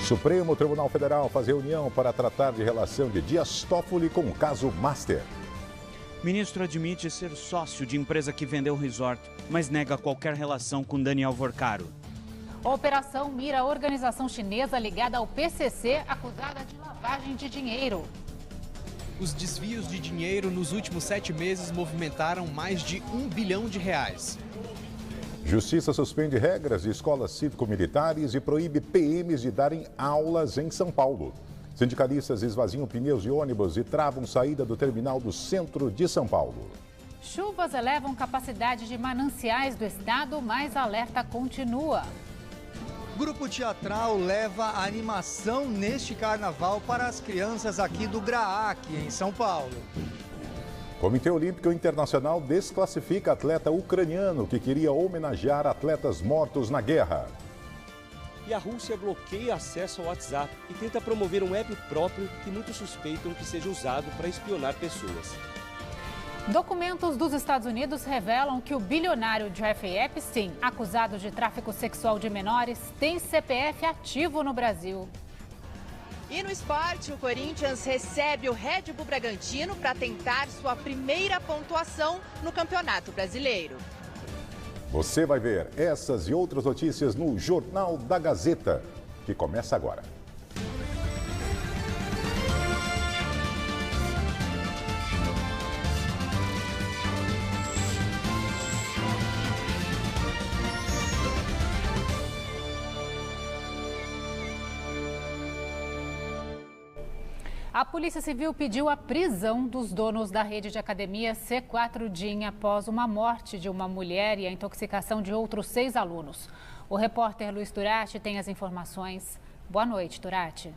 Supremo Tribunal Federal faz reunião para tratar de relação de Dias Toffoli com o caso Master. Ministro admite ser sócio de empresa que vendeu resort, mas nega qualquer relação com Daniel Vorcaro. Operação mira a organização chinesa ligada ao PCC, acusada de lavagem de dinheiro. Os desvios de dinheiro nos últimos 7 meses movimentaram mais de R$1 bilhão. Justiça suspende regras de escolas cívico-militares e proíbe PMs de darem aulas em São Paulo. Sindicalistas esvaziam pneus de ônibus e travam saída do terminal do centro de São Paulo. Chuvas elevam capacidade de mananciais do estado, mas a alerta continua. Grupo teatral leva a animação neste carnaval para as crianças aqui do GRAAC, em São Paulo. Comitê Olímpico Internacional desclassifica atleta ucraniano que queria homenagear atletas mortos na guerra. E a Rússia bloqueia acesso ao WhatsApp e tenta promover um app próprio que muitos suspeitam que seja usado para espionar pessoas. Documentos dos Estados Unidos revelam que o bilionário Jeffrey Epstein, acusado de tráfico sexual de menores, tem CPF ativo no Brasil. E no esporte, o Corinthians recebe o Red Bull Bragantino para tentar sua primeira pontuação no Campeonato Brasileiro. Você vai ver essas e outras notícias no Jornal da Gazeta, que começa agora. A Polícia Civil pediu a prisão dos donos da rede de academia C4 DIN após uma morte de uma mulher e a intoxicação de outros 6 alunos. O repórter Luiz Turati tem as informações. Boa noite, Turati.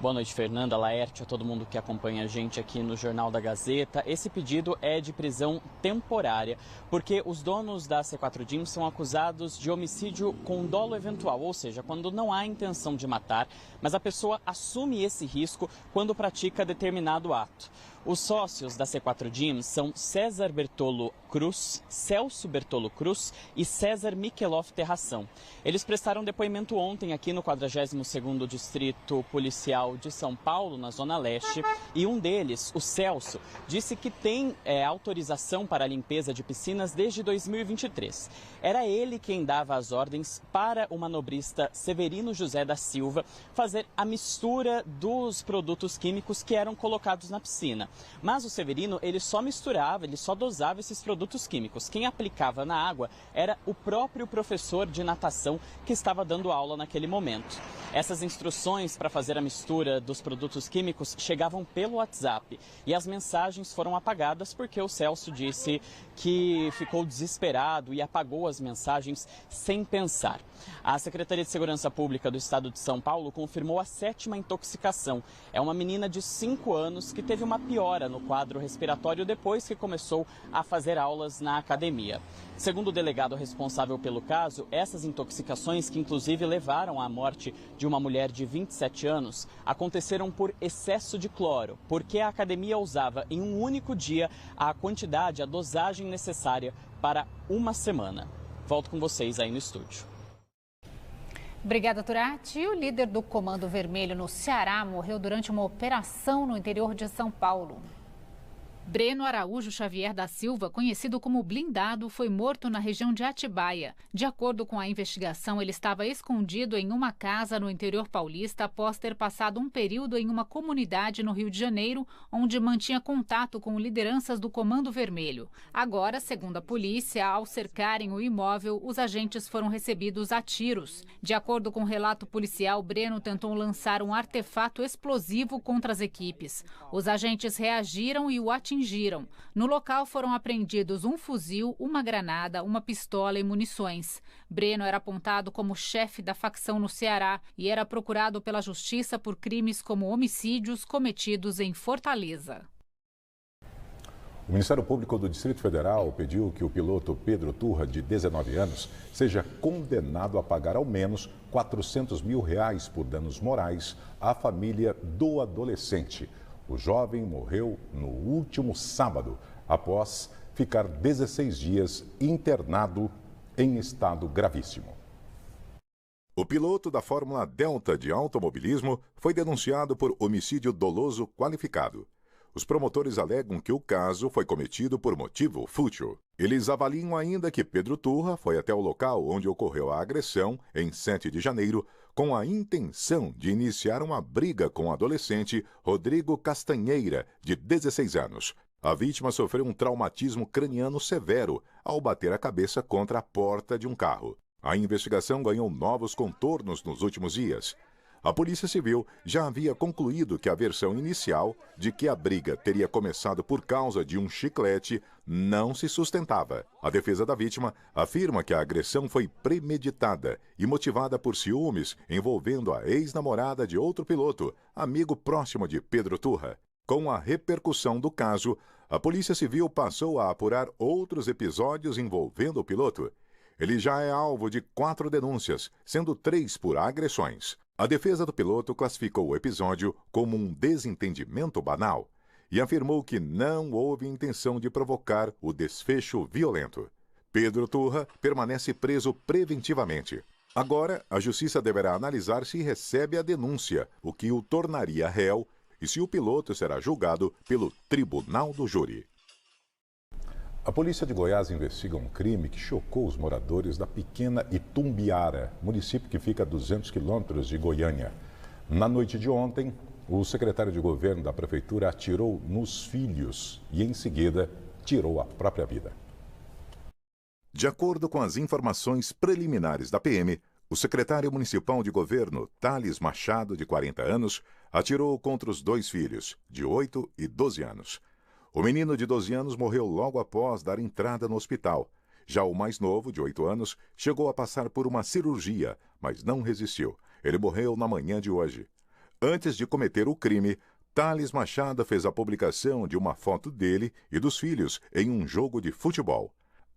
Boa noite, Fernanda, Laerte, a todo mundo que acompanha a gente aqui no Jornal da Gazeta. Esse pedido é de prisão temporária, porque os donos da C4 DIN são acusados de homicídio com dolo eventual, ou seja, quando não há intenção de matar, mas a pessoa assume esse risco quando pratica determinado ato. Os sócios da C4 DIN são César Bertolo Cruz, Celso Bertolo Cruz e César Michelov Terração. Eles prestaram depoimento ontem aqui no 42º Distrito Policial de São Paulo, na Zona Leste, e um deles, o Celso, disse que tem autorização para a limpeza de piscinas desde 2023. Era ele quem dava as ordens para o manobrista Severino José da Silva fazer a mistura dos produtos químicos que eram colocados na piscina. Mas o Severino, ele só misturava, ele só dosava esses produtos químicos. Quem aplicava na água era o próprio professor de natação que estava dando aula naquele momento. Essas instruções para fazer a mistura dos produtos químicos chegavam pelo WhatsApp e as mensagens foram apagadas porque o Celso disse que ficou desesperado e apagou as mensagens sem pensar. A Secretaria de Segurança Pública do Estado de São Paulo confirmou a 7ª intoxicação. É uma menina de 5 anos que teve uma piora no quadro respiratório depois que começou a fazer aulas na academia. Segundo o delegado responsável pelo caso, essas intoxicações, que inclusive levaram à morte de uma mulher de 27 anos, aconteceram por excesso de cloro, porque a academia usava em um único dia a quantidade, a dosagem necessária para uma semana. Volto com vocês aí no estúdio. Obrigada, Turati. O líder do Comando Vermelho no Ceará morreu durante uma operação no interior de São Paulo. Breno Araújo Xavier da Silva, conhecido como Blindado, foi morto na região de Atibaia. De acordo com a investigação, ele estava escondido em uma casa no interior paulista após ter passado um período em uma comunidade no Rio de Janeiro, onde mantinha contato com lideranças do Comando Vermelho. Agora, segundo a polícia, ao cercarem o imóvel, os agentes foram recebidos a tiros. De acordo com o relato policial, Breno tentou lançar um artefato explosivo contra as equipes. Os agentes reagiram e o atingiram. No local foram apreendidos um fuzil, uma granada, uma pistola e munições. Breno era apontado como chefe da facção no Ceará e era procurado pela justiça por crimes como homicídios cometidos em Fortaleza. O Ministério Público do Distrito Federal pediu que o piloto Pedro Turra, de 19 anos, seja condenado a pagar ao menos R$400 mil por danos morais à família do adolescente. O jovem morreu no último sábado, após ficar 16 dias internado em estado gravíssimo. O piloto da Fórmula Delta de automobilismo foi denunciado por homicídio doloso qualificado. Os promotores alegam que o caso foi cometido por motivo fútil. Eles avaliam ainda que Pedro Turra foi até o local onde ocorreu a agressão, em 7 de janeiro, com a intenção de iniciar uma briga com o adolescente Rodrigo Castanheira, de 16 anos. A vítima sofreu um traumatismo craniano severo ao bater a cabeça contra a porta de um carro. A investigação ganhou novos contornos nos últimos dias. A Polícia Civil já havia concluído que a versão inicial de que a briga teria começado por causa de um chiclete não se sustentava. A defesa da vítima afirma que a agressão foi premeditada e motivada por ciúmes envolvendo a ex-namorada de outro piloto, amigo próximo de Pedro Turra. Com a repercussão do caso, a Polícia Civil passou a apurar outros episódios envolvendo o piloto. Ele já é alvo de 4 denúncias, sendo 3 por agressões. A defesa do piloto classificou o episódio como um desentendimento banal e afirmou que não houve intenção de provocar o desfecho violento. Pedro Turra permanece preso preventivamente. Agora, a Justiça deverá analisar se recebe a denúncia, o que o tornaria réu, e se o piloto será julgado pelo Tribunal do Júri. A polícia de Goiás investiga um crime que chocou os moradores da pequena Itumbiara, município que fica a 200 quilômetros de Goiânia. Na noite de ontem, o secretário de governo da prefeitura atirou nos filhos e, em seguida, tirou a própria vida. De acordo com as informações preliminares da PM, o secretário municipal de governo, Thales Machado, de 40 anos, atirou contra os 2 filhos, de 8 e 12 anos. O menino de 12 anos morreu logo após dar entrada no hospital. Já o mais novo, de 8 anos, chegou a passar por uma cirurgia, mas não resistiu. Ele morreu na manhã de hoje. Antes de cometer o crime, Thales Machado fez a publicação de uma foto dele e dos filhos em um jogo de futebol.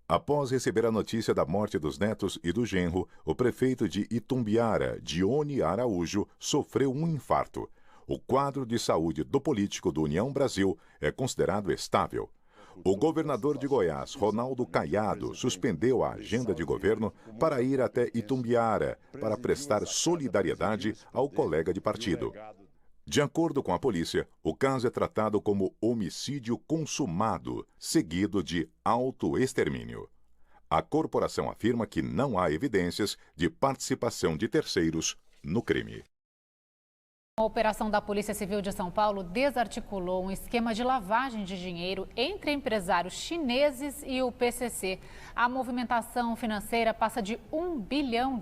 Após receber a notícia da morte dos netos e do genro, o prefeito de Itumbiara, Dione Araújo, sofreu um infarto. O quadro de saúde do político do União Brasil é considerado estável. O governador de Goiás, Ronaldo Caiado, suspendeu a agenda de governo para ir até Itumbiara para prestar solidariedade ao colega de partido. De acordo com a polícia, o caso é tratado como homicídio consumado, seguido de autoextermínio. A corporação afirma que não há evidências de participação de terceiros no crime. A operação da Polícia Civil de São Paulo desarticulou um esquema de lavagem de dinheiro entre empresários chineses e o PCC. A movimentação financeira passa de R$1 bilhão.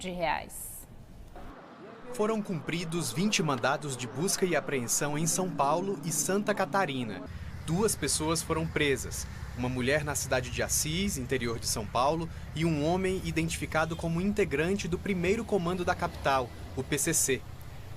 Foram cumpridos 20 mandados de busca e apreensão em São Paulo e Santa Catarina. 2 pessoas foram presas. Uma mulher na cidade de Assis, interior de São Paulo, e um homem identificado como integrante do primeiro comando da capital, o PCC.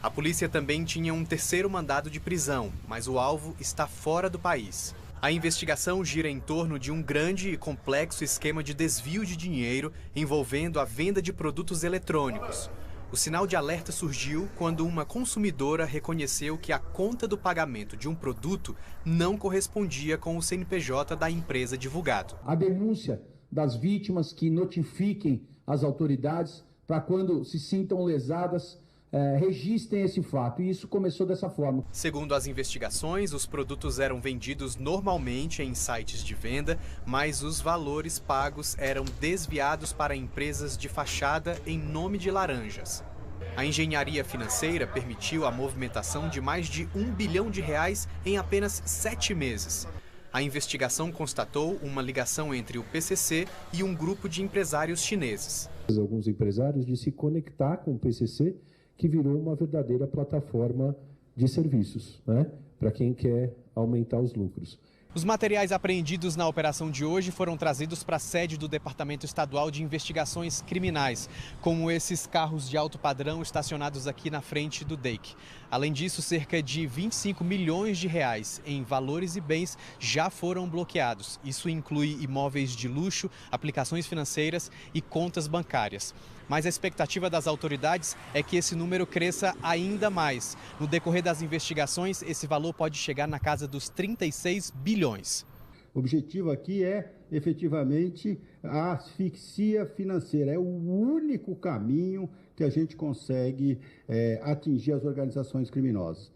A polícia também tinha um 3º mandado de prisão, mas o alvo está fora do país. A investigação gira em torno de um grande e complexo esquema de desvio de dinheiro envolvendo a venda de produtos eletrônicos. O sinal de alerta surgiu quando uma consumidora reconheceu que a conta do pagamento de um produto não correspondia com o CNPJ da empresa divulgado. A denúncia das vítimas que notifiquem as autoridades para quando se sintam lesadas, registrem esse fato, e isso começou dessa forma. Segundo as investigações, os produtos eram vendidos normalmente em sites de venda, mas os valores pagos eram desviados para empresas de fachada em nome de laranjas. A engenharia financeira permitiu a movimentação de mais de R$1 bilhão em apenas 7 meses. A investigação constatou uma ligação entre o PCC e um grupo de empresários chineses. Alguns empresários de se conectar com o PCC, que virou uma verdadeira plataforma de serviços, para quem quer aumentar os lucros. Os materiais apreendidos na operação de hoje foram trazidos para a sede do Departamento Estadual de Investigações Criminais, como esses carros de alto padrão estacionados aqui na frente do DEIC. Além disso, cerca de R$25 milhões em valores e bens já foram bloqueados. Isso inclui imóveis de luxo, aplicações financeiras e contas bancárias. Mas a expectativa das autoridades é que esse número cresça ainda mais. No decorrer das investigações, esse valor pode chegar na casa dos 36 bilhões. O objetivo aqui é efetivamente a asfixia financeira. É o único caminho que a gente consegue atingir as organizações criminosas.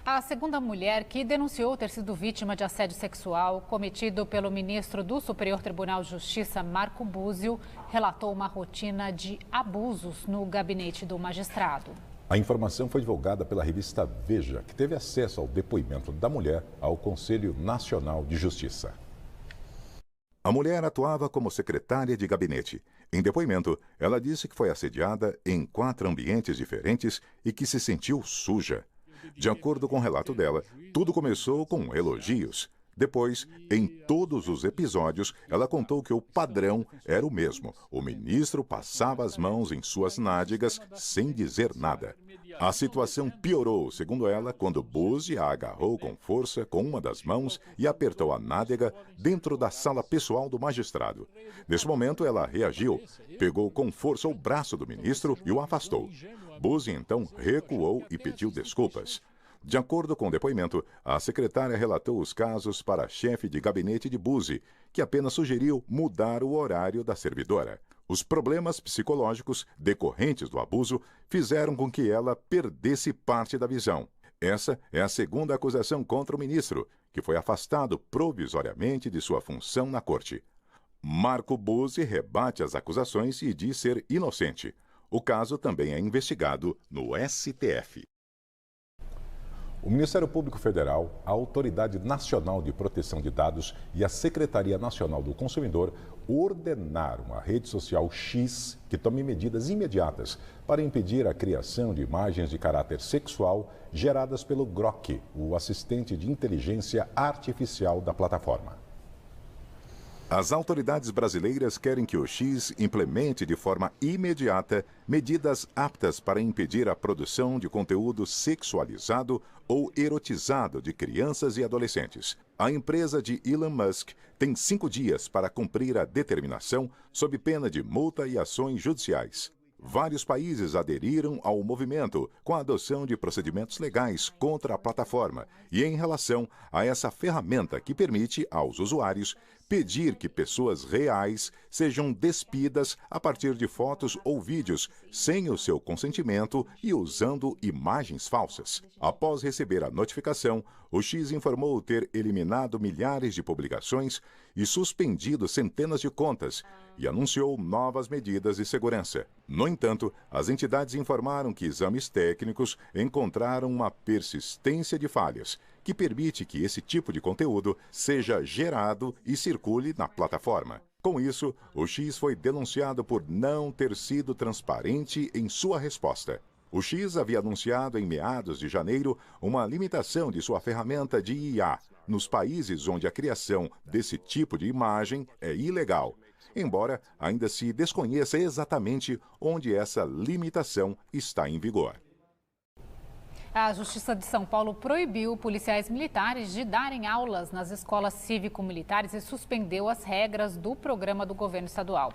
A segunda mulher que denunciou ter sido vítima de assédio sexual cometido pelo ministro do Superior Tribunal de Justiça, Marco Búzio, relatou uma rotina de abusos no gabinete do magistrado. A informação foi divulgada pela revista Veja, que teve acesso ao depoimento da mulher ao Conselho Nacional de Justiça. A mulher atuava como secretária de gabinete. Em depoimento, ela disse que foi assediada em 4 ambientes diferentes e que se sentiu suja. De acordo com o relato dela, tudo começou com elogios. Depois, em todos os episódios, ela contou que o padrão era o mesmo. O ministro passava as mãos em suas nádegas sem dizer nada. A situação piorou, segundo ela, quando Búzio a agarrou com força com uma das mãos e apertou a nádega dentro da sala pessoal do magistrado. Nesse momento, ela reagiu, pegou com força o braço do ministro e o afastou. Búzio, então, recuou e pediu desculpas. De acordo com o depoimento, a secretária relatou os casos para a chefe de gabinete de Búzio, que apenas sugeriu mudar o horário da servidora. Os problemas psicológicos decorrentes do abuso fizeram com que ela perdesse parte da visão. Essa é a segunda acusação contra o ministro, que foi afastado provisoriamente de sua função na corte. Marco Búzio rebate as acusações e diz ser inocente. O caso também é investigado no STF. O Ministério Público Federal, a Autoridade Nacional de Proteção de Dados e a Secretaria Nacional do Consumidor ordenaram à rede social X que tome medidas imediatas para impedir a criação de imagens de caráter sexual geradas pelo Grok, o assistente de inteligência artificial da plataforma. As autoridades brasileiras querem que o X implemente de forma imediata medidas aptas para impedir a produção de conteúdo sexualizado ou erotizado de crianças e adolescentes. A empresa de Elon Musk tem 5 dias para cumprir a determinação sob pena de multa e ações judiciais. Vários países aderiram ao movimento com a adoção de procedimentos legais contra a plataforma e em relação a essa ferramenta que permite aos usuários pedir que pessoas reais sejam despidas a partir de fotos ou vídeos sem o seu consentimento e usando imagens falsas. Após receber a notificação, o X informou ter eliminado milhares de publicações e suspendido centenas de contas e anunciou novas medidas de segurança. No entanto, as entidades informaram que exames técnicos encontraram uma persistência de falhas que permite que esse tipo de conteúdo seja gerado e circule na plataforma. Com isso, o X foi denunciado por não ter sido transparente em sua resposta. O X havia anunciado em meados de janeiro uma limitação de sua ferramenta de IA nos países onde a criação desse tipo de imagem é ilegal, embora ainda se desconheça exatamente onde essa limitação está em vigor. A Justiça de São Paulo proibiu policiais militares de darem aulas nas escolas cívico-militares e suspendeu as regras do programa do governo estadual.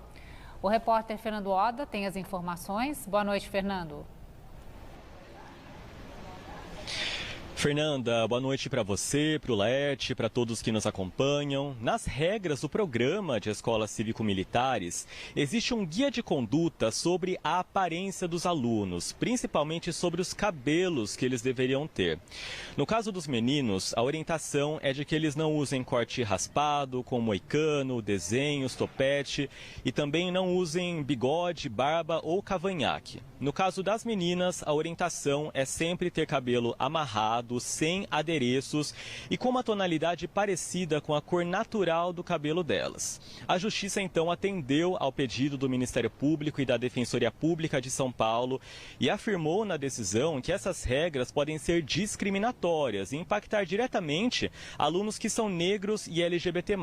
O repórter Fernando Oda tem as informações. Boa noite, Fernando. Fernanda, boa noite para você, para o Laerte, para todos que nos acompanham. Nas regras do programa de escolas cívico-militares, existe um guia de conduta sobre a aparência dos alunos, principalmente sobre os cabelos que eles deveriam ter. No caso dos meninos, a orientação é de que eles não usem corte raspado, com moicano, desenhos, topete e também não usem bigode, barba ou cavanhaque. No caso das meninas, a orientação é sempre ter cabelo amarrado, sem adereços e com uma tonalidade parecida com a cor natural do cabelo delas. A Justiça, então, atendeu ao pedido do Ministério Público e da Defensoria Pública de São Paulo e afirmou na decisão que essas regras podem ser discriminatórias e impactar diretamente alunos que são negros e LGBT+.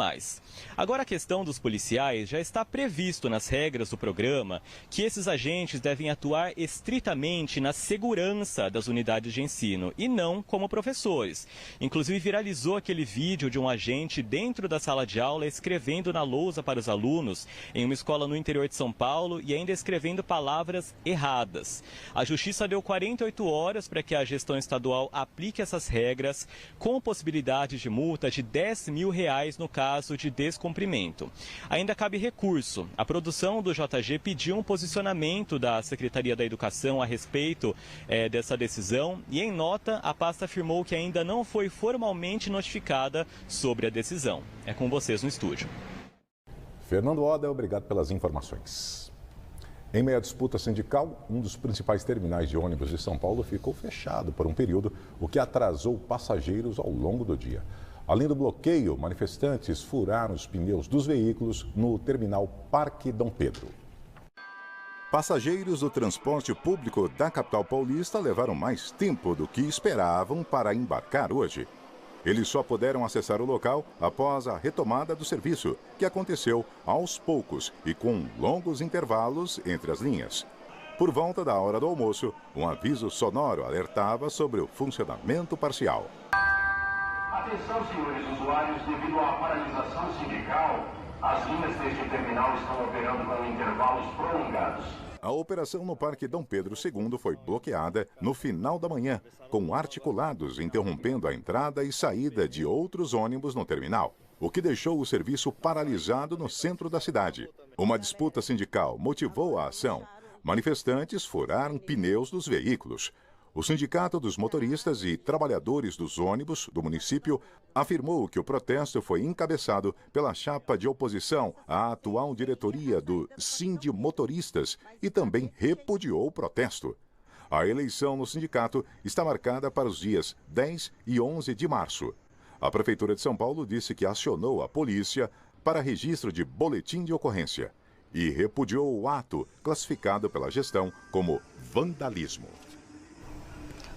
Agora, a questão dos policiais já está previsto nas regras do programa que esses agentes devem atuar estritamente na segurança das unidades de ensino e não como como professores. Inclusive viralizou aquele vídeo de um agente dentro da sala de aula escrevendo na lousa para os alunos em uma escola no interior de São Paulo e ainda escrevendo palavras erradas. A Justiça deu 48 horas para que a gestão estadual aplique essas regras, com possibilidade de multa de R$10 mil no caso de descumprimento. Ainda cabe recurso. A produção do JG pediu um posicionamento da Secretaria da Educação a respeito dessa decisão e, em nota, a pasta afirmou que ainda não foi formalmente notificada sobre a decisão. É com vocês no estúdio. Fernando Oda, obrigado pelas informações. Em meio à disputa sindical, um dos principais terminais de ônibus de São Paulo ficou fechado por um período, o que atrasou passageiros ao longo do dia. Além do bloqueio, manifestantes furaram os pneus dos veículos no terminal Parque Dom Pedro. Passageiros do transporte público da capital paulista levaram mais tempo do que esperavam para embarcar hoje. Eles só puderam acessar o local após a retomada do serviço, que aconteceu aos poucos e com longos intervalos entre as linhas. Por volta da hora do almoço, um aviso sonoro alertava sobre o funcionamento parcial. Atenção, senhores usuários, devido à paralisação sindical, as linhas deste terminal estão operando com intervalos prolongados. A operação no Parque Dom Pedro II foi bloqueada no final da manhã, com articulados interrompendo a entrada e saída de outros ônibus no terminal, o que deixou o serviço paralisado no centro da cidade. Uma disputa sindical motivou a ação. Manifestantes furaram pneus dos veículos. O Sindicato dos Motoristas e Trabalhadores dos Ônibus do município afirmou que o protesto foi encabeçado pela chapa de oposição à atual diretoria do Sindimotoristas e também repudiou o protesto. A eleição no sindicato está marcada para os dias 10 e 11 de março. A Prefeitura de São Paulo disse que acionou a polícia para registro de boletim de ocorrência e repudiou o ato classificado pela gestão como vandalismo.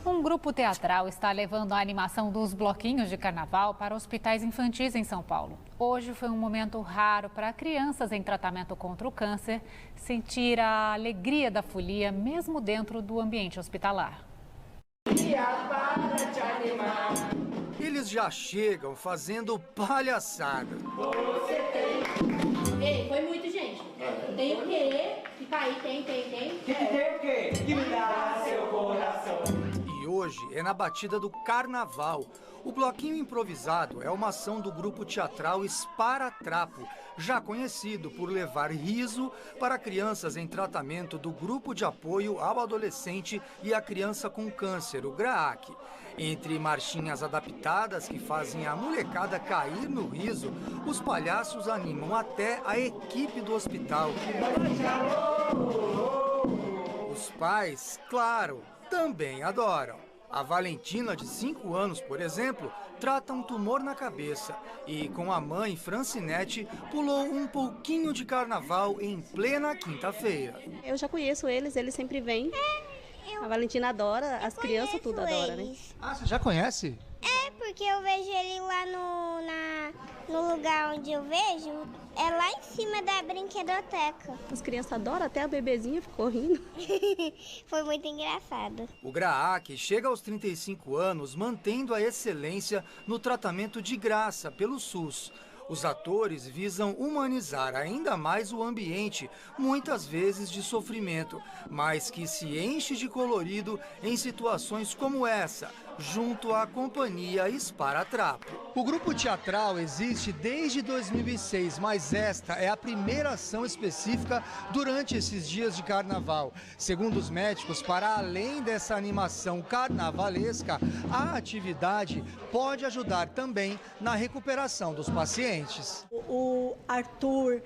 Um grupo teatral está levando a animação dos bloquinhos de carnaval para hospitais infantis em São Paulo. Hoje foi um momento raro para crianças em tratamento contra o câncer sentir a alegria da folia mesmo dentro do ambiente hospitalar. Eles já chegam fazendo palhaçada. Ei, foi muito, gente. Tem o quê? Fica aí, tem. Que tem o quê? Que me dá seu coração. E hoje é na batida do carnaval. O bloquinho improvisado é uma ação do grupo teatral Esparatrapo, já conhecido por levar riso para crianças em tratamento do grupo de apoio ao adolescente e à criança com câncer, o GRAAC. Entre marchinhas adaptadas que fazem a molecada cair no riso, os palhaços animam até a equipe do hospital. Os pais, claro, também adoram. A Valentina, de 5 anos, por exemplo, trata um tumor na cabeça e, com a mãe, Francinete, pulou um pouquinho de carnaval em plena quinta-feira. Eu já conheço eles sempre vêm. A Valentina adora, as crianças tudo adoram, né? Ah, você já conhece? É, porque eu vejo ele lá no lugar onde eu vejo, é lá em cima da brinquedoteca. As crianças adoram, até a bebezinha ficou rindo. Foi muito engraçado. O GRAAC chega aos 35 anos mantendo a excelência no tratamento de graça pelo SUS. Os atores visam humanizar ainda mais o ambiente, muitas vezes de sofrimento, mas que se enche de colorido em situações como essa, junto à companhia Esparatrapo. O grupo teatral existe desde 2006, mas esta é a primeira ação específica durante esses dias de carnaval. Segundo os médicos, para além dessa animação carnavalesca, a atividade pode ajudar também na recuperação dos pacientes. O Arthur,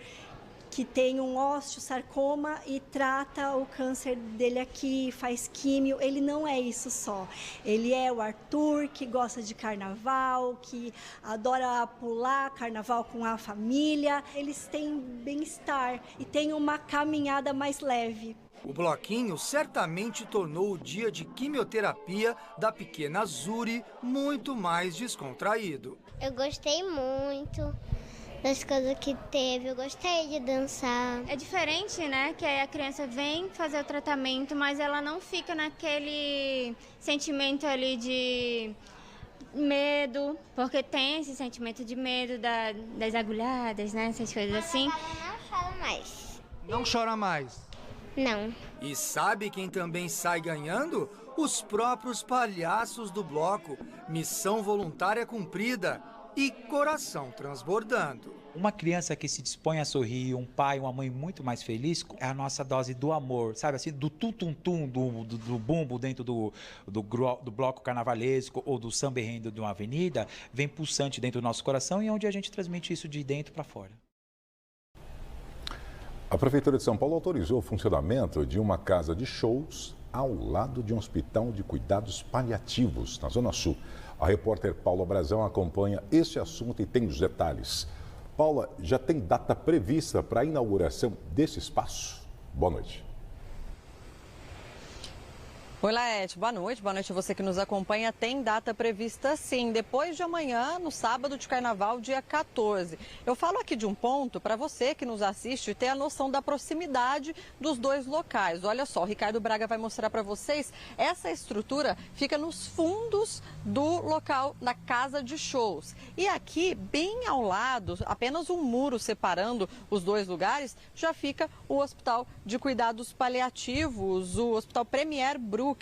que tem um osteosarcoma e trata o câncer dele aqui, faz químio, ele não é isso só. Ele é o Arthur, que gosta de carnaval, que adora pular carnaval com a família. Eles têm bem-estar e têm uma caminhada mais leve. O bloquinho certamente tornou o dia de quimioterapia da pequena Zuri muito mais descontraído. Eu gostei muito das coisas que teve, eu gostei de dançar. É diferente, né? Que aí a criança vem fazer o tratamento, mas ela não fica naquele sentimento ali de Medo, porque tem esse sentimento de medo das agulhadas, né? Essas coisas assim. Não chora mais. Não chora mais? Não. E sabe quem também sai ganhando? Os próprios palhaços do bloco. Missão voluntária cumprida e coração transbordando. Uma criança que se dispõe a sorrir, um pai, uma mãe muito mais feliz, é a nossa dose do amor, sabe assim, do tum-tum-tum, do bumbo dentro do bloco carnavalesco ou do samba enredo de uma avenida, vem pulsante dentro do nosso coração e é onde a gente transmite isso de dentro para fora. A Prefeitura de São Paulo autorizou o funcionamento de uma casa de shows ao lado de um hospital de cuidados paliativos, na Zona Sul. A repórter Paula Brazão acompanha esse assunto e tem os detalhes. Paula, já tem data prevista para a inauguração desse espaço? Boa noite. Oi, Laete, boa noite a você que nos acompanha. Tem data prevista sim, depois de amanhã, no sábado de carnaval, dia 14. Eu falo aqui de um ponto para você que nos assiste ter a noção da proximidade dos dois locais. Olha só, o Ricardo Braga vai mostrar para vocês, essa estrutura fica nos fundos do local da casa de shows. E aqui, bem ao lado, apenas um muro separando os dois lugares, já fica o Hospital de Cuidados Paliativos, o Hospital Premier Brooklyn.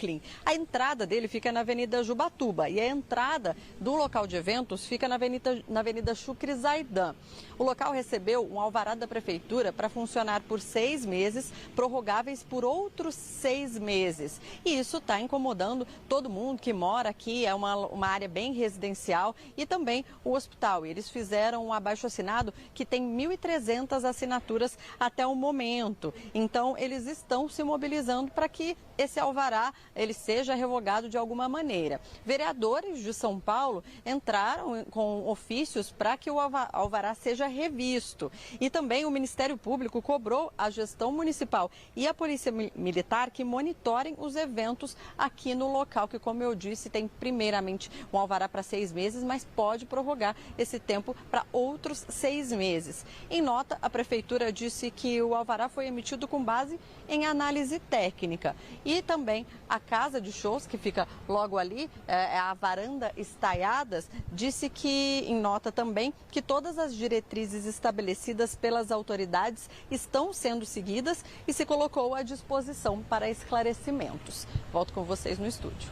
A entrada dele fica na Avenida Jubatuba e a entrada do local de eventos fica na Avenida Chucre Zaidan. O local recebeu um alvará da Prefeitura para funcionar por 6 meses, prorrogáveis por outros 6 meses. E isso está incomodando todo mundo que mora aqui, é uma área bem residencial e também o hospital. Eles fizeram um abaixo-assinado que tem 1.300 assinaturas até o momento. Então, eles estão se mobilizando para que esse alvará ele seja revogado de alguma maneira. Vereadores de São Paulo entraram com ofícios para que o alvará seja revisto. E também o Ministério Público cobrou a gestão municipal e a Polícia Militar que monitorem os eventos aqui no local, que, como eu disse, tem primeiramente um alvará para 6 meses, mas pode prorrogar esse tempo para outros 6 meses. Em nota, a Prefeitura disse que o alvará foi emitido com base em análise técnica. E também a casa de shows, que fica logo ali, a Varanda Estaiadas, disse que, em nota também, que todas as diretrizes estabelecidas pelas autoridades estão sendo seguidas e se colocou à disposição para esclarecimentos. Volto com vocês no estúdio.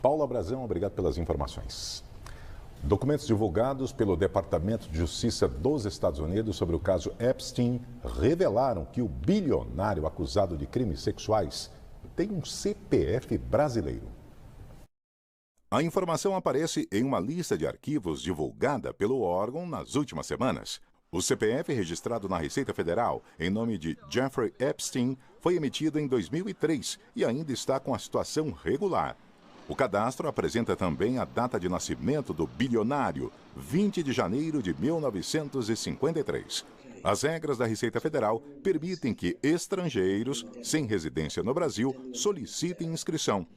Paula Brazão, obrigado pelas informações. Documentos divulgados pelo Departamento de Justiça dos Estados Unidos sobre o caso Epstein revelaram que o bilionário acusado de crimes sexuais tem um CPF brasileiro. A informação aparece em uma lista de arquivos divulgada pelo órgão nas últimas semanas. O CPF registrado na Receita Federal em nome de Jeffrey Epstein foi emitido em 2003 e ainda está com a situação regular. O cadastro apresenta também a data de nascimento do bilionário, 20 de janeiro de 1953. As regras da Receita Federal permitem que estrangeiros sem residência no Brasil solicitem inscrição.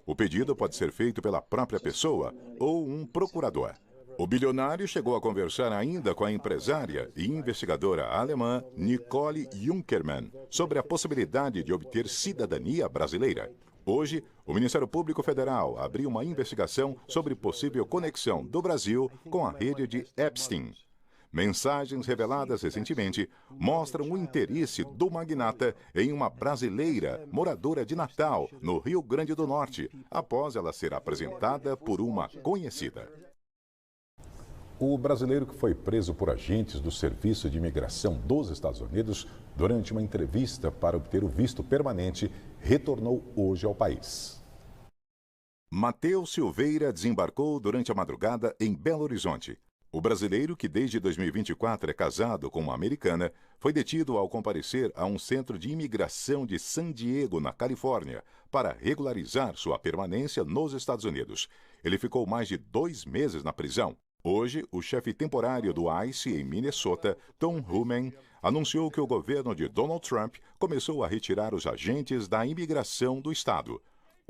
O pedido pode ser feito pela própria pessoa ou um procurador. O bilionário chegou a conversar ainda com a empresária e investigadora alemã Nicole Junkermann sobre a possibilidade de obter cidadania brasileira. Hoje, o Ministério Público Federal abriu uma investigação sobre possível conexão do Brasil com a rede de Epstein. Mensagens reveladas recentemente mostram o interesse do magnata em uma brasileira moradora de Natal, no Rio Grande do Norte, após ela ser apresentada por uma conhecida. O brasileiro que foi preso por agentes do Serviço de Imigração dos Estados Unidos durante uma entrevista para obter o visto permanente retornou hoje ao país. Matheus Silveira desembarcou durante a madrugada em Belo Horizonte. O brasileiro, que desde 2024 é casado com uma americana, foi detido ao comparecer a um centro de imigração de San Diego, na Califórnia, para regularizar sua permanência nos Estados Unidos. Ele ficou mais de 2 meses na prisão. Hoje, o chefe temporário do ICE em Minnesota, Tom Homan, anunciou que o governo de Donald Trump começou a retirar os agentes da imigração do estado.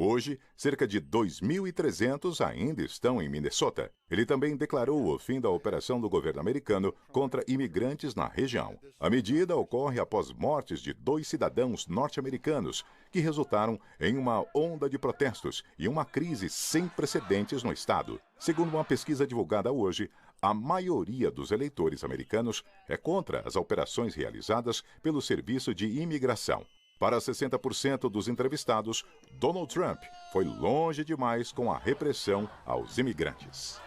Hoje, cerca de 2.300 ainda estão em Minnesota. Ele também declarou o fim da operação do governo americano contra imigrantes na região. A medida ocorre após mortes de 2 cidadãos norte-americanos, que resultaram em uma onda de protestos e uma crise sem precedentes no estado. Segundo uma pesquisa divulgada hoje, a maioria dos eleitores americanos é contra as operações realizadas pelo Serviço de Imigração. Para 60% dos entrevistados, Donald Trump foi longe demais com a repressão aos imigrantes.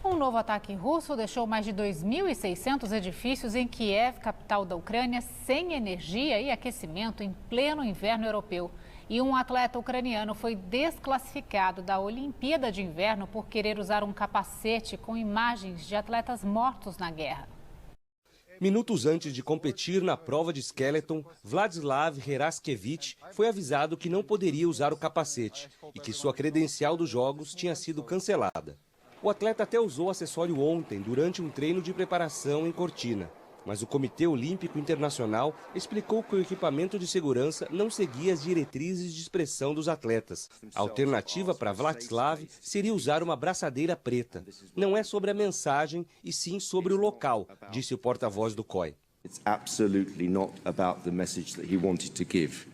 Um novo ataque russo deixou mais de 2.600 edifícios em Kiev, capital da Ucrânia, sem energia e aquecimento em pleno inverno europeu. E um atleta ucraniano foi desclassificado da Olimpíada de Inverno por querer usar um capacete com imagens de atletas mortos na guerra. Minutos antes de competir na prova de skeleton, Vladislav Heraskevich foi avisado que não poderia usar o capacete e que sua credencial dos Jogos tinha sido cancelada. O atleta até usou o acessório ontem, durante um treino de preparação em Cortina. Mas o Comitê Olímpico Internacional explicou que o equipamento de segurança não seguia as diretrizes de expressão dos atletas. A alternativa para Vladislav seria usar uma braçadeira preta. Não é sobre a mensagem, e sim sobre o local, disse o porta-voz do COI. It's absolutely not about the message that he wanted to give.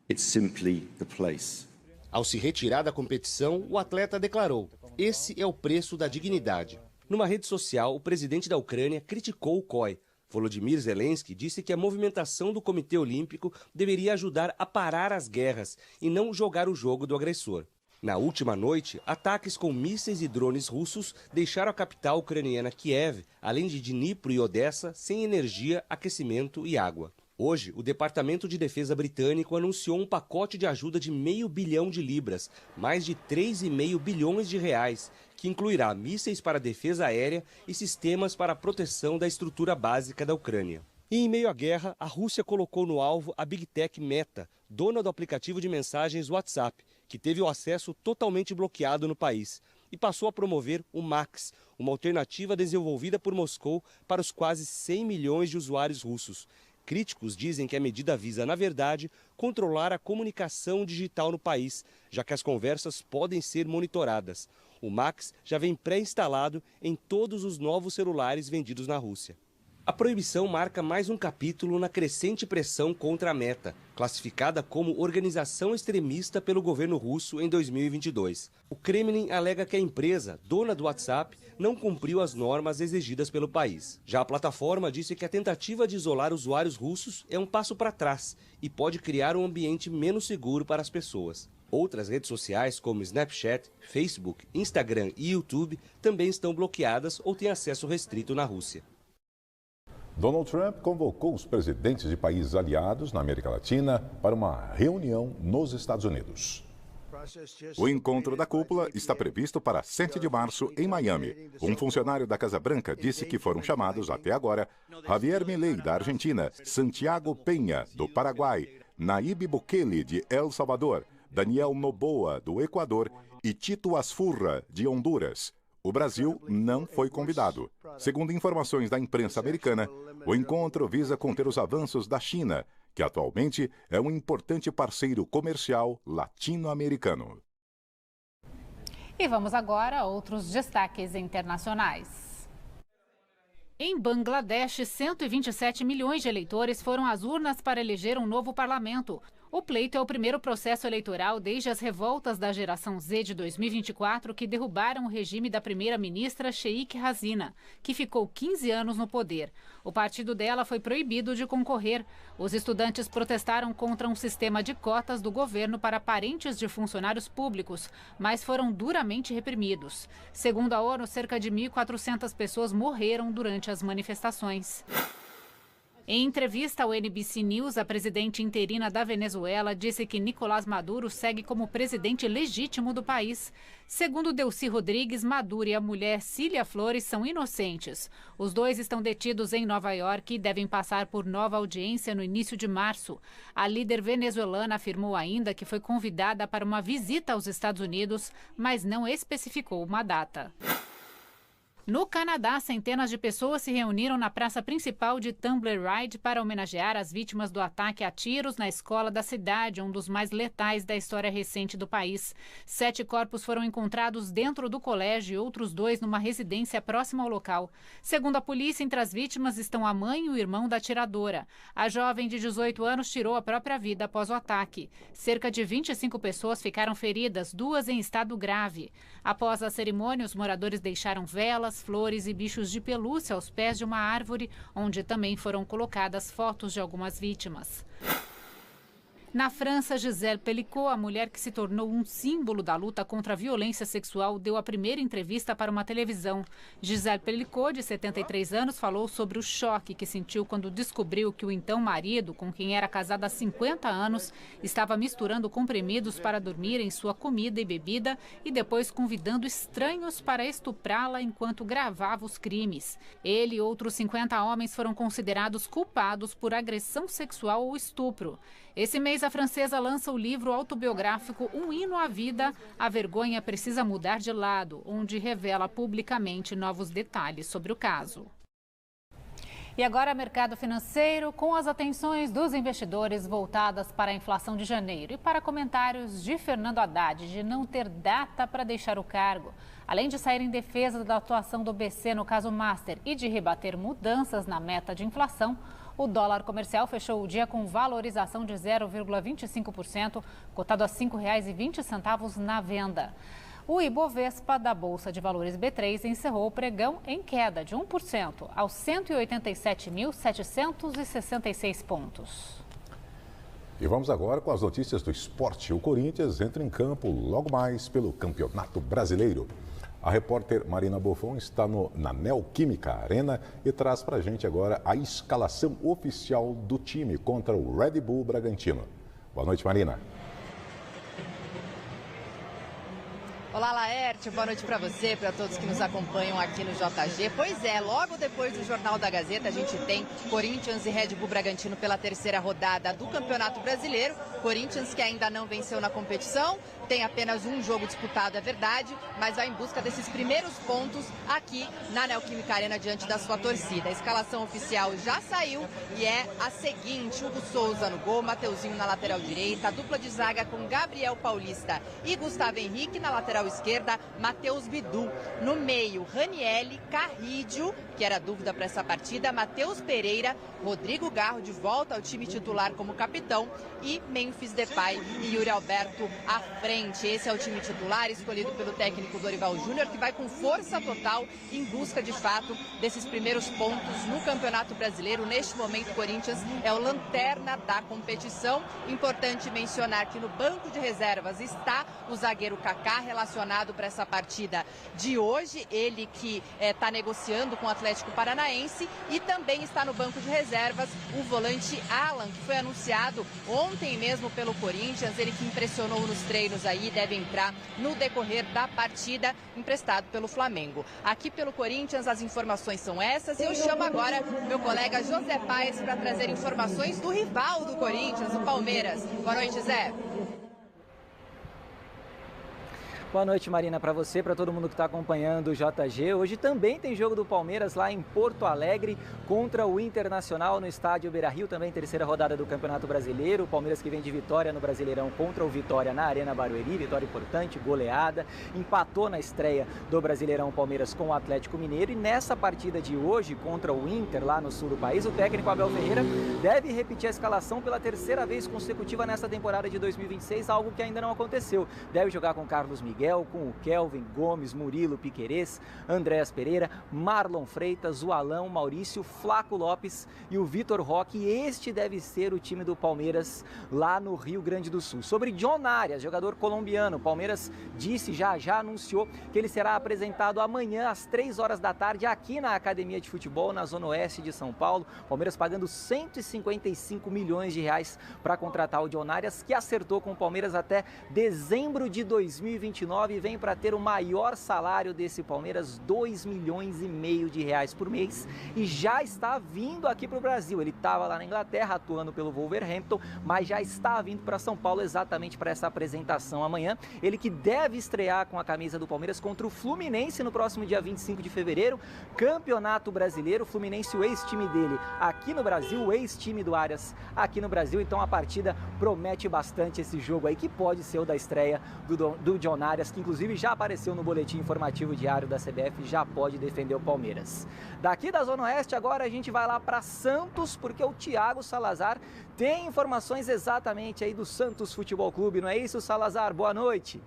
It's simply the place. Ao se retirar da competição, o atleta declarou: "Esse é o preço da dignidade." Numa rede social, o presidente da Ucrânia criticou o COI. Volodymyr Zelensky disse que a movimentação do Comitê Olímpico deveria ajudar a parar as guerras e não jogar o jogo do agressor. Na última noite, ataques com mísseis e drones russos deixaram a capital ucraniana Kiev, além de Dnipro e Odessa, sem energia, aquecimento e água. Hoje, o Departamento de Defesa britânico anunciou um pacote de ajuda de $500 bilhão, mais de 3,5 bilhões de reais, que incluirá mísseis para defesa aérea e sistemas para a proteção da estrutura básica da Ucrânia. E em meio à guerra, a Rússia colocou no alvo a Big Tech Meta, dona do aplicativo de mensagens WhatsApp, que teve o acesso totalmente bloqueado no país, e passou a promover o Max, uma alternativa desenvolvida por Moscou para os quase 100 milhões de usuários russos. Críticos dizem que a medida visa, na verdade, controlar a comunicação digital no país, já que as conversas podem ser monitoradas. O Max já vem pré-instalado em todos os novos celulares vendidos na Rússia. A proibição marca mais um capítulo na crescente pressão contra a Meta, classificada como organização extremista pelo governo russo em 2022. O Kremlin alega que a empresa, dona do WhatsApp, não cumpriu as normas exigidas pelo país. Já a plataforma disse que a tentativa de isolar usuários russos é um passo para trás e pode criar um ambiente menos seguro para as pessoas. Outras redes sociais, como Snapchat, Facebook, Instagram e YouTube, também estão bloqueadas ou têm acesso restrito na Rússia. Donald Trump convocou os presidentes de países aliados na América Latina para uma reunião nos Estados Unidos. O encontro da cúpula está previsto para 7 de março em Miami. Um funcionário da Casa Branca disse que foram chamados até agora Javier Milei, da Argentina, Santiago Peña, do Paraguai, Nayib Bukele, de El Salvador, Daniel Noboa, do Equador e Tito Asfurra, de Honduras. O Brasil não foi convidado. Segundo informações da imprensa americana, o encontro visa conter os avanços da China, que atualmente é um importante parceiro comercial latino-americano. E vamos agora a outros destaques internacionais. Em Bangladesh, 127 milhões de eleitores foram às urnas para eleger um novo parlamento. O pleito é o primeiro processo eleitoral desde as revoltas da geração Z de 2024 que derrubaram o regime da primeira-ministra Sheikh Hasina, que ficou 15 anos no poder. O partido dela foi proibido de concorrer. Os estudantes protestaram contra um sistema de cotas do governo para parentes de funcionários públicos, mas foram duramente reprimidos. Segundo a ONU, cerca de 1.400 pessoas morreram durante as manifestações. Em entrevista ao NBC News, a presidente interina da Venezuela disse que Nicolás Maduro segue como presidente legítimo do país. Segundo Delcy Rodrigues, Maduro e a mulher Cília Flores são inocentes. Os dois estão detidos em Nova York e devem passar por nova audiência no início de março. A líder venezuelana afirmou ainda que foi convidada para uma visita aos Estados Unidos, mas não especificou uma data. No Canadá, centenas de pessoas se reuniram na praça principal de Tumbleride para homenagear as vítimas do ataque a tiros na escola da cidade, um dos mais letais da história recente do país. 7 corpos foram encontrados dentro do colégio e outros 2 numa residência próxima ao local. Segundo a polícia, entre as vítimas estão a mãe e o irmão da atiradora. A jovem de 18 anos tirou a própria vida após o ataque. Cerca de 25 pessoas ficaram feridas, 2 em estado grave. Após a cerimônia, os moradores deixaram velas, flores e bichos de pelúcia aos pés de uma árvore, onde também foram colocadas fotos de algumas vítimas. Na França, Gisèle Pelicot, a mulher que se tornou um símbolo da luta contra a violência sexual, deu a primeira entrevista para uma televisão. Gisèle Pelicot, de 73 anos, falou sobre o choque que sentiu quando descobriu que o então marido, com quem era casada há 50 anos, estava misturando comprimidos para dormir em sua comida e bebida e depois convidando estranhos para estuprá-la enquanto gravava os crimes. Ele e outros 50 homens foram considerados culpados por agressão sexual ou estupro. Esse mês, a francesa lança o livro autobiográfico Um Hino à Vida, A Vergonha Precisa Mudar de Lado, onde revela publicamente novos detalhes sobre o caso. E agora, mercado financeiro, com as atenções dos investidores voltadas para a inflação de janeiro e para comentários de Fernando Haddad de não ter data para deixar o cargo. Além de sair em defesa da atuação do BC no caso Master e de rebater mudanças na meta de inflação, o dólar comercial fechou o dia com valorização de 0,25%, cotado a R$ 5,20 na venda. O Ibovespa da Bolsa de Valores B3 encerrou o pregão em queda de 1%, aos 187.766 pontos. E vamos agora com as notícias do esporte. O Corinthians entra em campo logo mais pelo Campeonato Brasileiro. A repórter Marina Buffon está na Neoquímica Arena e traz para a gente agora a escalação oficial do time contra o Red Bull Bragantino. Boa noite, Marina. Olá, Laerte, boa noite para você, para todos que nos acompanham aqui no JG. Pois é, logo depois do Jornal da Gazeta, a gente tem Corinthians e Red Bull Bragantino pela terceira rodada do Campeonato Brasileiro. Corinthians que ainda não venceu na competição, tem apenas um jogo disputado, é verdade, mas vai em busca desses primeiros pontos aqui na Neoquímica Arena diante da sua torcida. A escalação oficial já saiu e é a seguinte: Hugo Souza no gol, Mateuzinho na lateral direita, a dupla de zaga com Gabriel Paulista e Gustavo Henrique, na lateral esquerda, Matheus Bidu. No meio, Ranielli, Carrídio, que era dúvida para essa partida, Matheus Pereira, Rodrigo Garro de volta ao time titular como capitão e Memphis Depay e Yuri Alberto à frente. Esse é o time titular escolhido pelo técnico Dorival Júnior, que vai com força total em busca de fato desses primeiros pontos no Campeonato Brasileiro. Neste momento, o Corinthians é o lanterna da competição. Importante mencionar que no banco de reservas está o zagueiro Kaká, relacionado para essa partida de hoje. Ele que está negociando com o Atlético Paranaense, e também está no banco de reservas o volante Alan, que foi anunciado ontem mesmo pelo Corinthians. Ele que impressionou nos treinos aí, deve entrar no decorrer da partida, emprestado pelo Flamengo. Aqui pelo Corinthians as informações são essas, e eu chamo agora meu colega José Paes para trazer informações do rival do Corinthians, o Palmeiras. Boa noite, Zé. Boa noite, Marina, para você, para todo mundo que está acompanhando o JG. Hoje também tem jogo do Palmeiras lá em Porto Alegre contra o Internacional no estádio Beira-Rio, também terceira rodada do Campeonato Brasileiro. O Palmeiras que vem de vitória no Brasileirão contra o Vitória na Arena Barueri, vitória importante, goleada. Empatou na estreia do Brasileirão Palmeiras com o Atlético Mineiro, e nessa partida de hoje contra o Inter lá no sul do país, o técnico Abel Ferreira deve repetir a escalação pela terceira vez consecutiva nessa temporada de 2026, algo que ainda não aconteceu. Deve jogar com Carlos Miguel, com o Kelvin, Gomes, Murilo, Piquerez, Andréas Pereira, Marlon Freitas, o Alão, Maurício, Flaco Lopes e o Vitor Roque. Este deve ser o time do Palmeiras lá no Rio Grande do Sul. Sobre John Arias, jogador colombiano, o Palmeiras disse, já anunciou que ele será apresentado amanhã às 3 horas da tarde aqui na Academia de Futebol, na Zona Oeste de São Paulo. Palmeiras pagando 155 milhões de reais para contratar o John Arias, que acertou com o Palmeiras até dezembro de 2022. 2029 vem para ter o maior salário desse Palmeiras, R$2,5 milhões por mês, e já está vindo aqui para o Brasil. Ele estava lá na Inglaterra atuando pelo Wolverhampton, mas já está vindo para São Paulo exatamente para essa apresentação amanhã. Ele que deve estrear com a camisa do Palmeiras contra o Fluminense no próximo dia 25 de fevereiro, Campeonato Brasileiro. Fluminense, o ex-time dele aqui no Brasil, o ex-time do Arias aqui no Brasil. Então a partida promete bastante esse jogo aí, que pode ser o da estreia do John Arias, que inclusive já apareceu no boletim informativo diário da CBF, já pode defender o Palmeiras. Daqui da Zona Oeste, agora a gente vai lá para Santos, porque o Thiago Salazar tem informações exatamente aí do Santos Futebol Clube, não é isso, Salazar? Boa noite.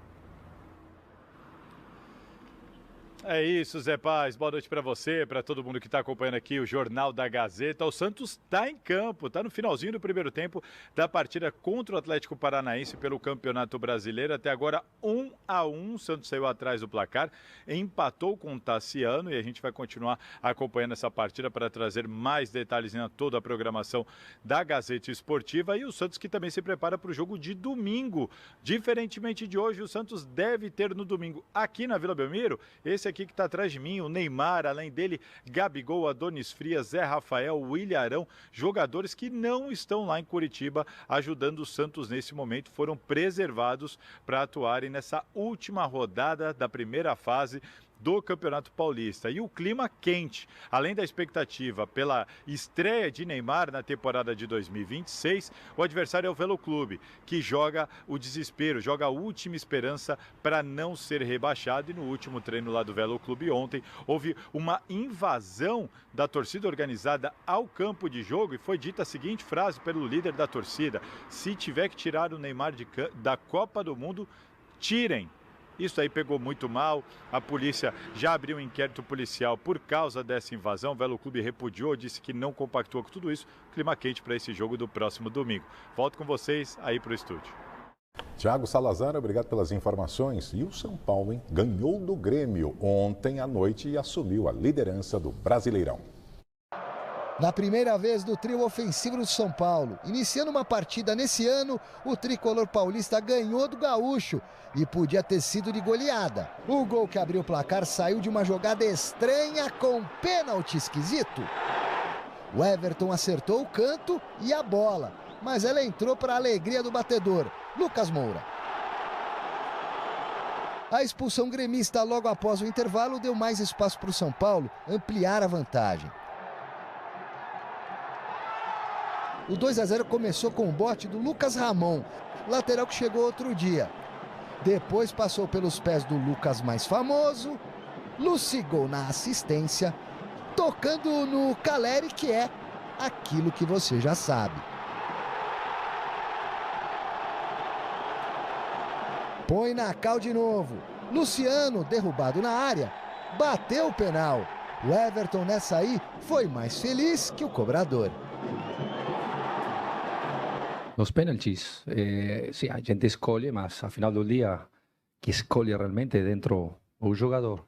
É isso, Zé Paz. Boa noite para você, para todo mundo que está acompanhando aqui o Jornal da Gazeta. O Santos está em campo, está no finalzinho do primeiro tempo da partida contra o Atlético Paranaense pelo Campeonato Brasileiro. Até agora 1-1, o Santos saiu atrás do placar, empatou com o Tassiano, e a gente vai continuar acompanhando essa partida para trazer mais detalhes em toda a programação da Gazeta Esportiva. E o Santos que também se prepara para o jogo de domingo. Diferentemente de hoje, o Santos deve ter no domingo aqui na Vila Belmiro esse aqui que está atrás de mim, o Neymar, além dele, Gabigol, Adonis Frias, Zé Rafael, William Arão, jogadores que não estão lá em Curitiba ajudando o Santos nesse momento, foram preservados para atuarem nessa última rodada da primeira fase do Campeonato Paulista. E o clima quente, além da expectativa pela estreia de Neymar na temporada de 2026, o adversário é o Velo Clube, que joga o desespero, joga a última esperança para não ser rebaixado. E no último treino lá do Velo Clube ontem, houve uma invasão da torcida organizada ao campo de jogo e foi dita a seguinte frase pelo líder da torcida: se tiver que tirar o Neymar da Copa do Mundo, tirem. Isso aí pegou muito mal, a polícia já abriu um inquérito policial por causa dessa invasão. O Velo Clube repudiou, disse que não compactuou com tudo isso. Clima quente para esse jogo do próximo domingo. Volto com vocês aí para o estúdio. Thiago Salazar, obrigado pelas informações. E o São Paulo, hein, ganhou do Grêmio ontem à noite e assumiu a liderança do Brasileirão. Na primeira vez do trio ofensivo do São Paulo, iniciando uma partida nesse ano, o tricolor paulista ganhou do Gaúcho e podia ter sido de goleada. O gol que abriu o placar saiu de uma jogada estranha com pênalti esquisito. O Everton acertou o canto e a bola, mas ela entrou para a alegria do batedor, Lucas Moura. A expulsão gremista logo após o intervalo deu mais espaço para o São Paulo ampliar a vantagem. O 2-0 começou com o bote do Lucas Ramon, lateral que chegou outro dia. Depois passou pelos pés do Lucas mais famoso, Lucigol na assistência, tocando no Caleri, que é aquilo que você já sabe. Põe na cal de novo. Luciano, derrubado na área, bateu o penal. O Everton nessa aí foi mais feliz que o cobrador. Los penaltis, sí, a gente escolhe, mas ao final do dia, que escolhe realmente dentro o jogador,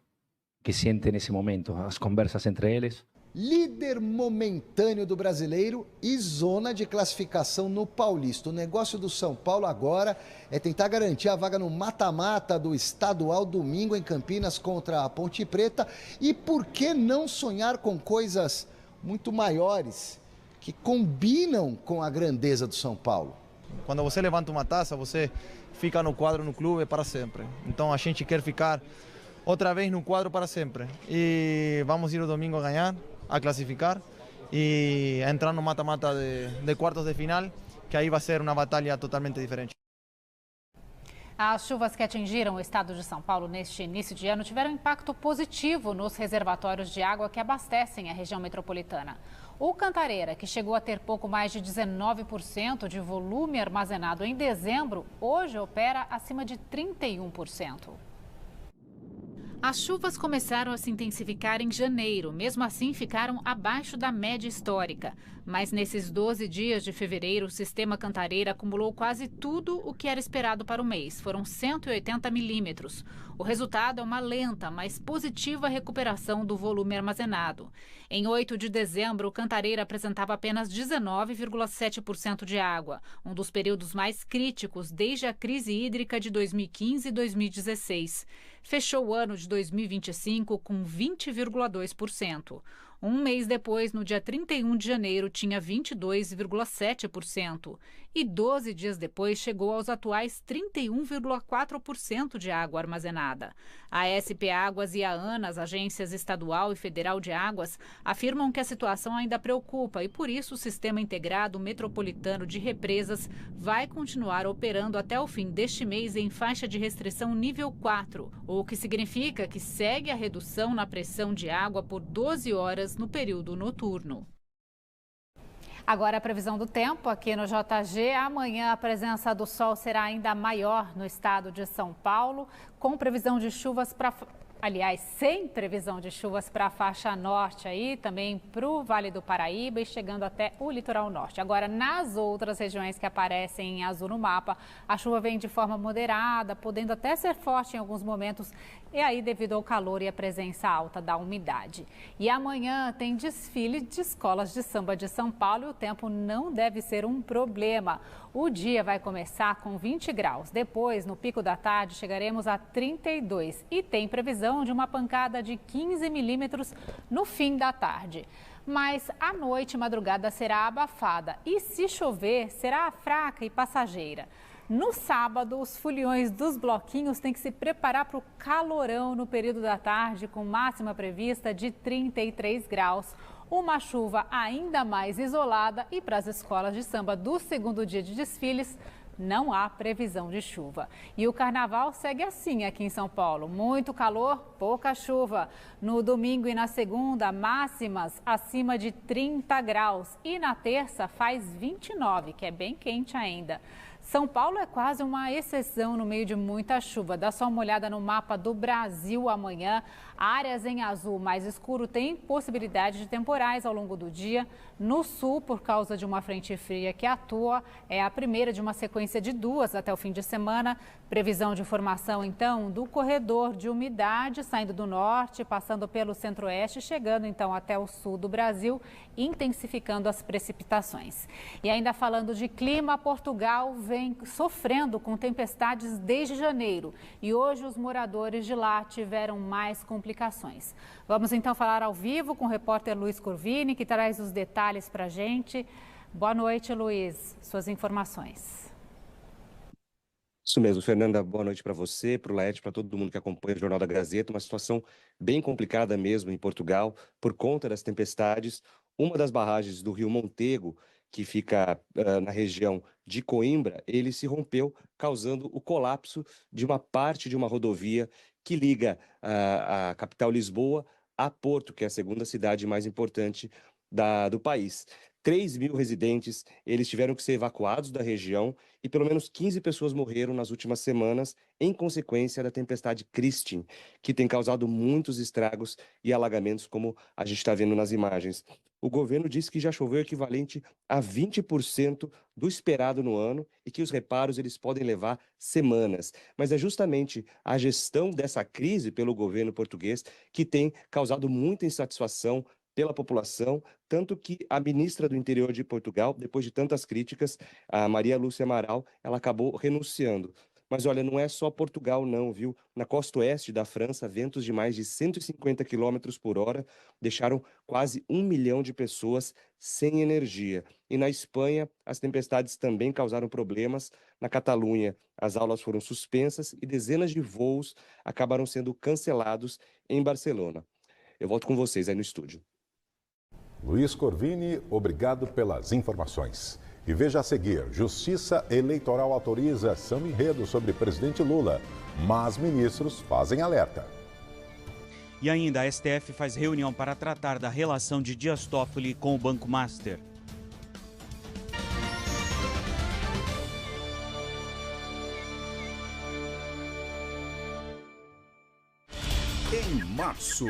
que sente nesse momento as conversas entre eles. Líder momentâneo do Brasileiro e zona de classificação no Paulista. O negócio do São Paulo agora é tentar garantir a vaga no mata-mata do estadual domingo em Campinas contra a Ponte Preta. E por que não sonhar com coisas muito maiores que combinam com a grandeza do São Paulo? Quando você levanta uma taça, você fica no quadro no clube para sempre. Então a gente quer ficar outra vez no quadro para sempre. E vamos ir o domingo a ganhar, a classificar e a entrar no mata-mata de quartos de final, que aí vai ser uma batalha totalmente diferente. As chuvas que atingiram o estado de São Paulo neste início de ano tiveram impacto positivo nos reservatórios de água que abastecem a região metropolitana. O Cantareira, que chegou a ter pouco mais de 19% de volume armazenado em dezembro, hoje opera acima de 31%. As chuvas começaram a se intensificar em janeiro, mesmo assim ficaram abaixo da média histórica. Mas nesses 12 dias de fevereiro, o sistema Cantareira acumulou quase tudo o que era esperado para o mês. Foram 180 milímetros. O resultado é uma lenta, mas positiva recuperação do volume armazenado. Em 8 de dezembro, o Cantareira apresentava apenas 19,7% de água, um dos períodos mais críticos desde a crise hídrica de 2015 e 2016. Fechou o ano de 2025 com 20,2%. Um mês depois, no dia 31 de janeiro, tinha 22,7%. E 12 dias depois, chegou aos atuais 31,4% de água armazenada. A SP Águas e a ANAS, Agências Estadual e Federal de Águas, afirmam que a situação ainda preocupa e, por isso, o Sistema Integrado Metropolitano de Represas vai continuar operando até o fim deste mês em faixa de restrição nível 4, o que significa que segue a redução na pressão de água por 12 horas no período noturno. Agora a previsão do tempo aqui no JG. Amanhã a presença do sol será ainda maior no estado de São Paulo, com previsão de chuvas sem previsão de chuvas para a faixa norte aí, também para o Vale do Paraíba e chegando até o litoral norte. Agora, nas outras regiões que aparecem em azul no mapa, a chuva vem de forma moderada, podendo até ser forte em alguns momentos, e aí devido ao calor e à presença alta da umidade. E amanhã tem desfile de escolas de samba de São Paulo e o tempo não deve ser um problema. O dia vai começar com 20 graus. Depois, no pico da tarde, chegaremos a 32 e tem previsão de uma pancada de 15 milímetros no fim da tarde. Mas a noite e madrugada será abafada e, se chover, será fraca e passageira. No sábado, os foliões dos bloquinhos têm que se preparar para o calorão no período da tarde, com máxima prevista de 33 graus. Uma chuva ainda mais isolada e para as escolas de samba do segundo dia de desfiles, não há previsão de chuva. E o carnaval segue assim aqui em São Paulo. Muito calor, pouca chuva. No domingo e na segunda, máximas acima de 30 graus. E na terça faz 29, que é bem quente ainda. São Paulo é quase uma exceção no meio de muita chuva. Dá só uma olhada no mapa do Brasil amanhã. Áreas em azul mais escuro têm possibilidade de temporais ao longo do dia. No sul, por causa de uma frente fria que atua, é a primeira de uma sequência de duas até o fim de semana. Previsão de formação, então, do corredor de umidade, saindo do norte, passando pelo centro-oeste, chegando, então, até o sul do Brasil, intensificando as precipitações. E ainda falando de clima, Portugal vem sofrendo com tempestades desde janeiro. E hoje os moradores de lá tiveram mais complicações. Vamos, então, falar ao vivo com o repórter Luiz Corvini, que traz os detalhes para a gente. Boa noite, Luiz. Suas informações. Isso mesmo, Fernanda, boa noite para você, para o Laerte, para todo mundo que acompanha o Jornal da Gazeta. Uma situação bem complicada mesmo em Portugal, por conta das tempestades. Uma das barragens do Rio Montego, que fica na região de Coimbra, ele se rompeu, causando o colapso de uma parte de uma rodovia que liga a capital Lisboa a Porto, que é a segunda cidade mais importante do país. 3.000 residentes, eles tiveram que ser evacuados da região e pelo menos 15 pessoas morreram nas últimas semanas em consequência da tempestade Christine, que tem causado muitos estragos e alagamentos, como a gente está vendo nas imagens. O governo disse que já choveu o equivalente a 20% do esperado no ano e que os reparos eles podem levar semanas. Mas é justamente a gestão dessa crise pelo governo português que tem causado muita insatisfação pela população, tanto que a ministra do Interior de Portugal, depois de tantas críticas, a Maria Lúcia Amaral, ela acabou renunciando. Mas olha, não é só Portugal não, viu? Na costa oeste da França, ventos de mais de 150 km por hora deixaram quase 1 milhão de pessoas sem energia. E na Espanha, as tempestades também causaram problemas. Na Catalunha, as aulas foram suspensas e dezenas de voos acabaram sendo cancelados em Barcelona. Eu volto com vocês aí no estúdio. Luiz Corvini, obrigado pelas informações. E veja a seguir, Justiça Eleitoral autoriza samba-enredo sobre presidente Lula, mas ministros fazem alerta. E ainda a STF faz reunião para tratar da relação de Dias Toffoli com o Banco Master. Em março,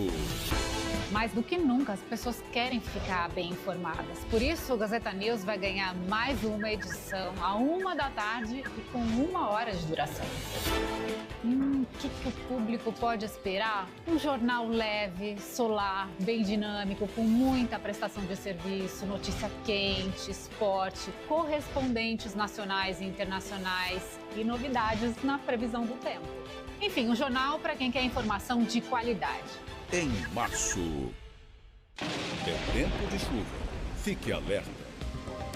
Mais do que nunca, as pessoas querem ficar bem informadas. Por isso, o Gazeta News vai ganhar mais uma edição, à 13h, e com 1 hora de duração. O que o público pode esperar? Um jornal leve, solar, bem dinâmico, com muita prestação de serviço, notícia quente, esporte, correspondentes nacionais e internacionais e novidades na previsão do tempo. Enfim, um jornal para quem quer informação de qualidade. Em março, é tempo de chuva. Fique alerta.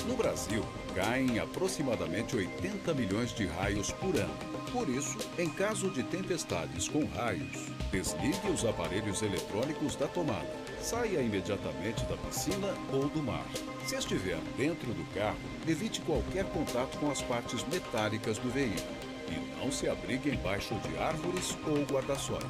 No Brasil, caem aproximadamente 80 milhões de raios por ano. Por isso, em caso de tempestades com raios, desligue os aparelhos eletrônicos da tomada. Saia imediatamente da piscina ou do mar. Se estiver dentro do carro, evite qualquer contato com as partes metálicas do veículo. E não se abrigue embaixo de árvores ou guarda-sóis.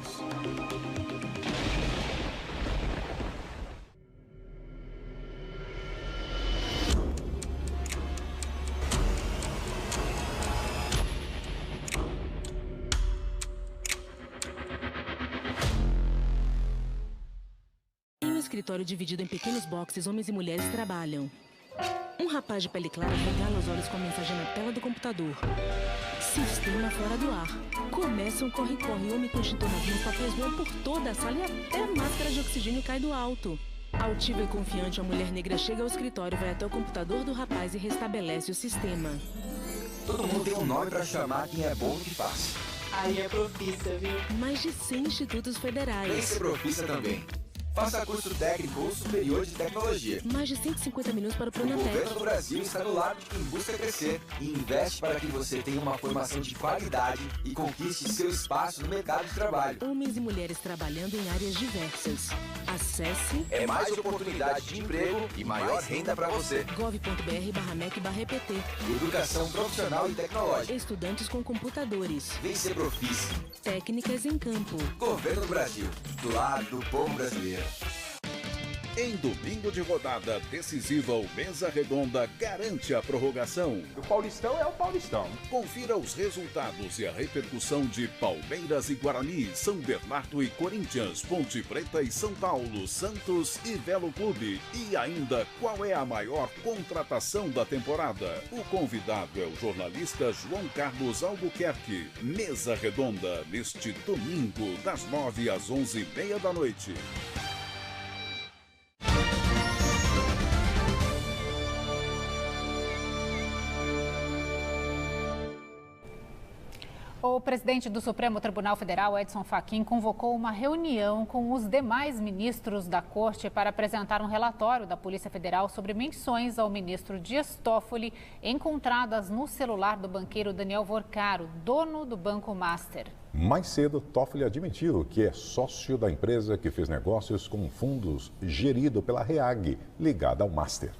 Em um escritório dividido em pequenos boxes, homens e mulheres trabalham. Um rapaz de pele clara regala os olhos com a mensagem na tela do computador. Sistema fora do ar. Começa um corre-corre. O homem com extintor nas mãos, papéis voam por toda a sala e até a máscara de oxigênio cai do alto. Altiva e confiante, a mulher negra chega ao escritório, vai até o computador do rapaz e restabelece o sistema. Todo mundo tem um nome para chamar quem é bom no que faz. Aí é profissa, viu? Mais de 100 institutos federais. Vem ser profissa também. Faça curso técnico ou superior de tecnologia. Mais de 150 minutos para o O Pronatec. governo do Brasil está do lado de quem busca crescer e investe para que você tenha uma formação de qualidade e conquiste seu espaço no mercado de trabalho. Homens e mulheres trabalhando em áreas diversas. Acesse... É mais oportunidade de emprego e maior renda para você. gov.br/mec/EPT. Educação profissional e tecnológica. Estudantes com computadores. Vem ser profissa. Técnicas em campo. Governo do Brasil, do lado do povo brasileiro. Em domingo de rodada decisiva, o Mesa Redonda garante a prorrogação. O Paulistão é o Paulistão. Confira os resultados e a repercussão de Palmeiras e Guarani, São Bernardo e Corinthians, Ponte Preta e São Paulo, Santos e Velo Clube. E ainda, qual é a maior contratação da temporada? O convidado é o jornalista João Carlos Albuquerque. Mesa Redonda, neste domingo, das 9 às 11h30 da noite. O presidente do Supremo Tribunal Federal, Edson Fachin, convocou uma reunião com os demais ministros da Corte para apresentar um relatório da Polícia Federal sobre menções ao ministro Dias Toffoli encontradas no celular do banqueiro Daniel Vorcaro, dono do Banco Master. Mais cedo, Toffoli admitiu que é sócio da empresa que fez negócios com fundos gerido pela REAG, ligada ao Master.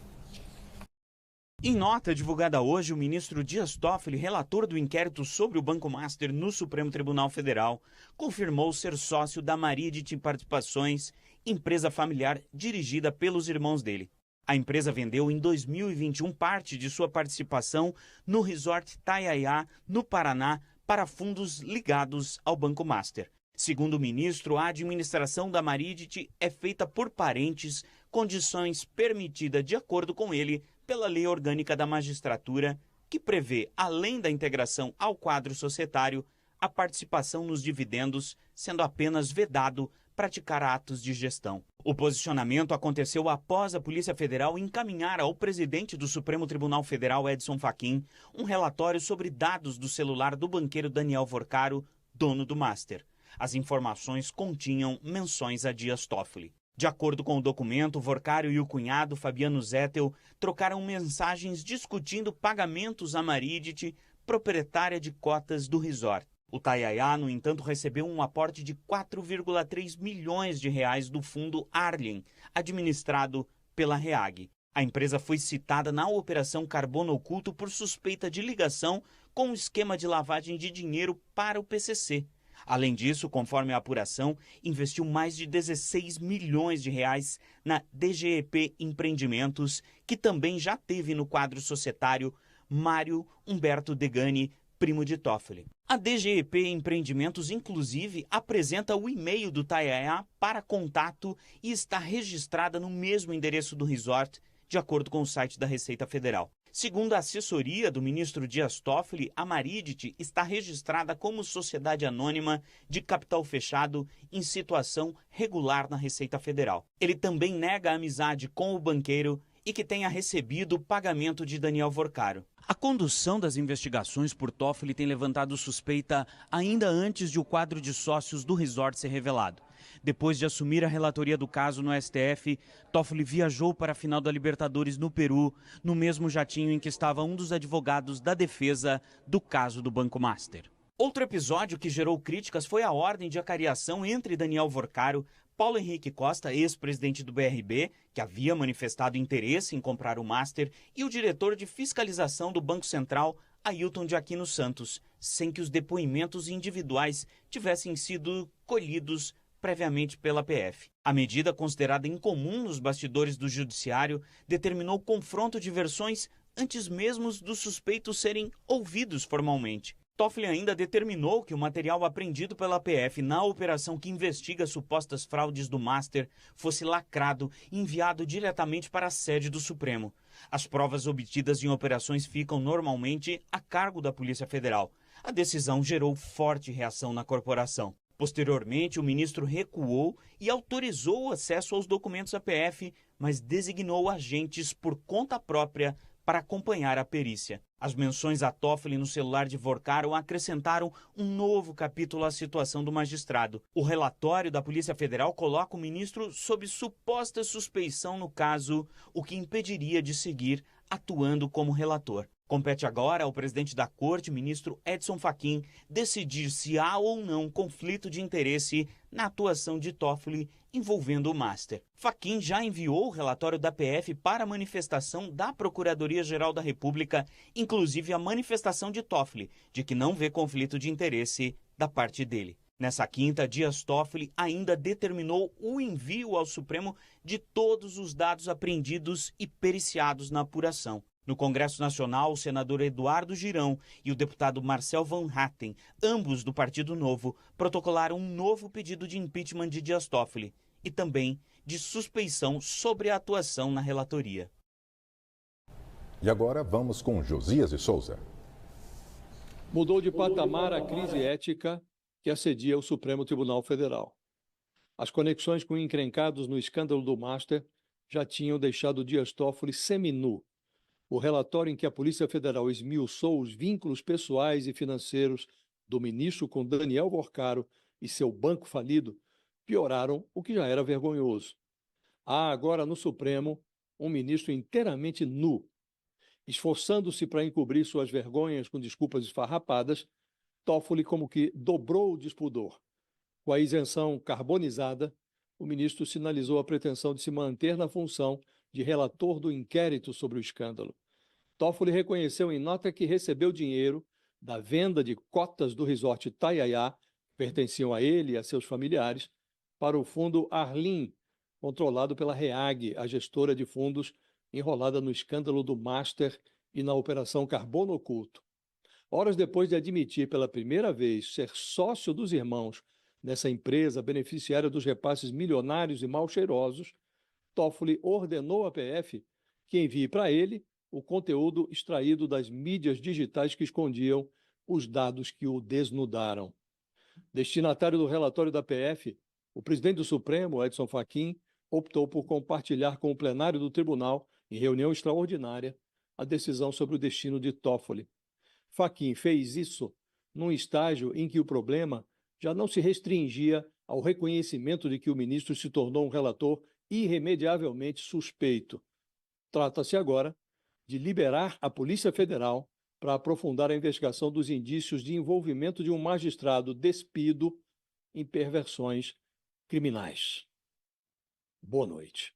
Em nota divulgada hoje, o ministro Dias Toffoli, relator do inquérito sobre o Banco Master no Supremo Tribunal Federal, confirmou ser sócio da Maridit Participações, empresa familiar dirigida pelos irmãos dele. A empresa vendeu em 2021 parte de sua participação no Resort Taiaiá, no Paraná, para fundos ligados ao Banco Master. Segundo o ministro, a administração da Maridit é feita por parentes, condições permitidas de acordo com ele pela Lei Orgânica da Magistratura, que prevê, além da integração ao quadro societário, a participação nos dividendos, sendo apenas vedado praticar atos de gestão. O posicionamento aconteceu após a Polícia Federal encaminhar ao presidente do Supremo Tribunal Federal, Edson Fachin, um relatório sobre dados do celular do banqueiro Daniel Vorcaro, dono do Master. As informações continham menções a Dias Toffoli. De acordo com o documento, Vorcaro e o cunhado, Fabiano Zettel, trocaram mensagens discutindo pagamentos à Maridit, proprietária de cotas do resort. O Taiaiá, no entanto, recebeu um aporte de 4,3 milhões de reais do fundo Arlen, administrado pela REAG. A empresa foi citada na Operação Carbono Oculto por suspeita de ligação com um esquema de lavagem de dinheiro para o PCC. Além disso, conforme a apuração, investiu mais de 16 milhões de reais na DGEP Empreendimentos, que também já teve no quadro societário Mário Humberto Degani, primo de Toffoli. A DGEP Empreendimentos, inclusive, apresenta o e-mail do Tayaya para contato e está registrada no mesmo endereço do resort, de acordo com o site da Receita Federal. Segundo a assessoria do ministro Dias Toffoli, a Maridit está registrada como sociedade anônima de capital fechado em situação regular na Receita Federal. Ele também nega a amizade com o banqueiro e que tenha recebido o pagamento de Daniel Vorcaro. A condução das investigações por Toffoli tem levantado suspeita ainda antes de o quadro de sócios do resort ser revelado. Depois de assumir a relatoria do caso no STF, Toffoli viajou para a final da Libertadores no Peru, no mesmo jatinho em que estava um dos advogados da defesa do caso do Banco Master. Outro episódio que gerou críticas foi a ordem de acariação entre Daniel Vorcaro, Paulo Henrique Costa, ex-presidente do BRB, que havia manifestado interesse em comprar o Master, e o diretor de fiscalização do Banco Central, Ailton de Aquino Santos, sem que os depoimentos individuais tivessem sido colhidos previamente pela PF. A medida, considerada incomum nos bastidores do judiciário, determinou confronto de versões antes mesmo dos suspeitos serem ouvidos formalmente. Toffoli ainda determinou que o material apreendido pela PF na operação que investiga supostas fraudes do Master fosse lacrado e enviado diretamente para a sede do Supremo. As provas obtidas em operações ficam normalmente a cargo da Polícia Federal. A decisão gerou forte reação na corporação. Posteriormente, o ministro recuou e autorizou o acesso aos documentos da PF, mas designou agentes por conta própria para acompanhar a perícia. As menções a Toffoli no celular de Vorcaro acrescentaram um novo capítulo à situação do magistrado. O relatório da Polícia Federal coloca o ministro sob suposta suspeição no caso, o que impediria de seguir atuando como relator. Compete agora ao presidente da Corte, ministro Edson Fachin, decidir se há ou não conflito de interesse na atuação de Toffoli envolvendo o Master. Fachin já enviou o relatório da PF para a manifestação da Procuradoria-Geral da República, inclusive a manifestação de Toffoli, de que não vê conflito de interesse da parte dele. Nessa quinta, Dias Toffoli ainda determinou o envio ao Supremo de todos os dados apreendidos e periciados na apuração. No Congresso Nacional, o senador Eduardo Girão e o deputado Marcel Van Hatten, ambos do Partido Novo, protocolaram um novo pedido de impeachment de Dias Toffoli e também de suspeição sobre a atuação na relatoria. E agora vamos com Josias de Souza. Mudou de patamar a crise ética que assedia o Supremo Tribunal Federal. As conexões com encrencados no escândalo do Master já tinham deixado Dias Toffoli seminu. O relatório em que a Polícia Federal esmiuçou os vínculos pessoais e financeiros do ministro com Daniel Vorcaro e seu banco falido pioraram o que já era vergonhoso. Há agora no Supremo um ministro inteiramente nu. Esforçando-se para encobrir suas vergonhas com desculpas esfarrapadas, Toffoli como que dobrou o despudor. Com a isenção carbonizada, o ministro sinalizou a pretensão de se manter na função de relator do inquérito sobre o escândalo. Toffoli reconheceu em nota que recebeu dinheiro da venda de cotas do resort Tayaya, que pertenciam a ele e a seus familiares, para o fundo Arlim, controlado pela REAG, a gestora de fundos enrolada no escândalo do Master e na Operação Carbono Oculto. Horas depois de admitir pela primeira vez ser sócio dos irmãos nessa empresa beneficiária dos repasses milionários e mal cheirosos, Toffoli ordenou à PF que envie para ele o conteúdo extraído das mídias digitais que escondiam os dados que o desnudaram. Destinatário do relatório da PF, o presidente do Supremo, Edson Fachin, optou por compartilhar com o plenário do tribunal, em reunião extraordinária, a decisão sobre o destino de Toffoli. Fachin fez isso num estágio em que o problema já não se restringia ao reconhecimento de que o ministro se tornou um relator irremediavelmente suspeito. Trata-se agora de liberar a Polícia Federal para aprofundar a investigação dos indícios de envolvimento de um magistrado despido em perversões criminais. Boa noite.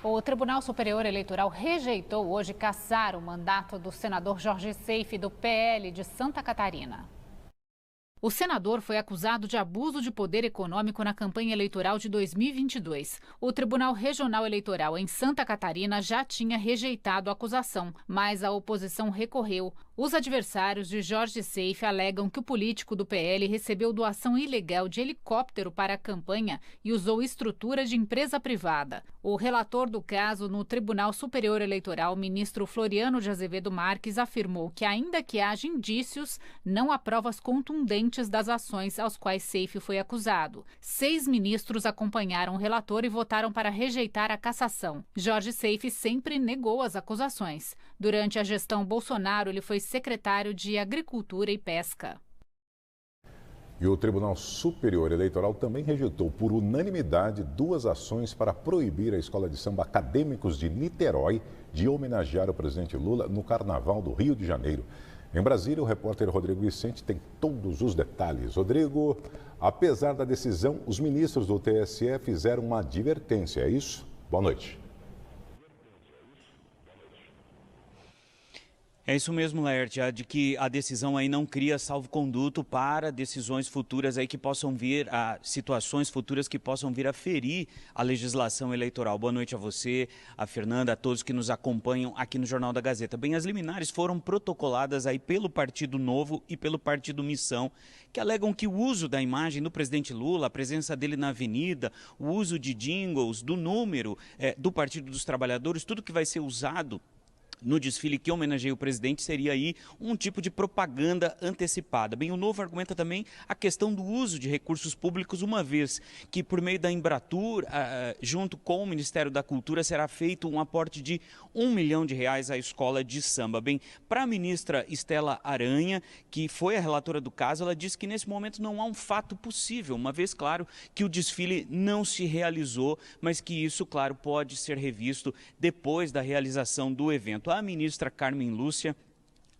O Tribunal Superior Eleitoral rejeitou hoje cassar o mandato do senador Jorge Seife, do PL de Santa Catarina. O senador foi acusado de abuso de poder econômico na campanha eleitoral de 2022. O Tribunal Regional Eleitoral em Santa Catarina já tinha rejeitado a acusação, mas a oposição recorreu. Os adversários de Jorge Seife alegam que o político do PL recebeu doação ilegal de helicóptero para a campanha e usou estrutura de empresa privada. O relator do caso no Tribunal Superior Eleitoral, ministro Floriano de Azevedo Marques, afirmou que, ainda que haja indícios, não há provas contundentes das ações aos quais Seife foi acusado. 6 ministros acompanharam o relator e votaram para rejeitar a cassação. Jorge Seife sempre negou as acusações. Durante a gestão Bolsonaro, ele foi secretário de Agricultura e Pesca. E o Tribunal Superior Eleitoral também rejeitou por unanimidade 2 ações para proibir a Escola de Samba Acadêmicos de Niterói de homenagear o presidente Lula no Carnaval do Rio de Janeiro. Em Brasília, o repórter Rodrigo Vicente tem todos os detalhes. Rodrigo, apesar da decisão, os ministros do TSE fizeram uma advertência, é isso? Boa noite. É isso mesmo, Laerte, de que a decisão aí não cria salvo-conduto para decisões futuras aí que possam vir, a situações futuras que possam vir a ferir a legislação eleitoral. Boa noite a você, a Fernanda, a todos que nos acompanham aqui no Jornal da Gazeta. Bem, as liminares foram protocoladas aí pelo Partido Novo e pelo Partido Missão, que alegam que o uso da imagem do presidente Lula, a presença dele na avenida, o uso de jingles, do número do Partido dos Trabalhadores, tudo que vai ser usado no desfile que homenageia o presidente seria aí um tipo de propaganda antecipada. Bem, o Novo argumenta também a questão do uso de recursos públicos, uma vez que por meio da Embratur, junto com o Ministério da Cultura, será feito um aporte de R$1 milhão à escola de samba. Bem, para a ministra Estela Aranha, que foi a relatora do caso, ela disse que nesse momento não há um fato possível, uma vez, claro, que o desfile não se realizou, mas que isso, claro, pode ser revisto depois da realização do evento. A ministra Carmen Lúcia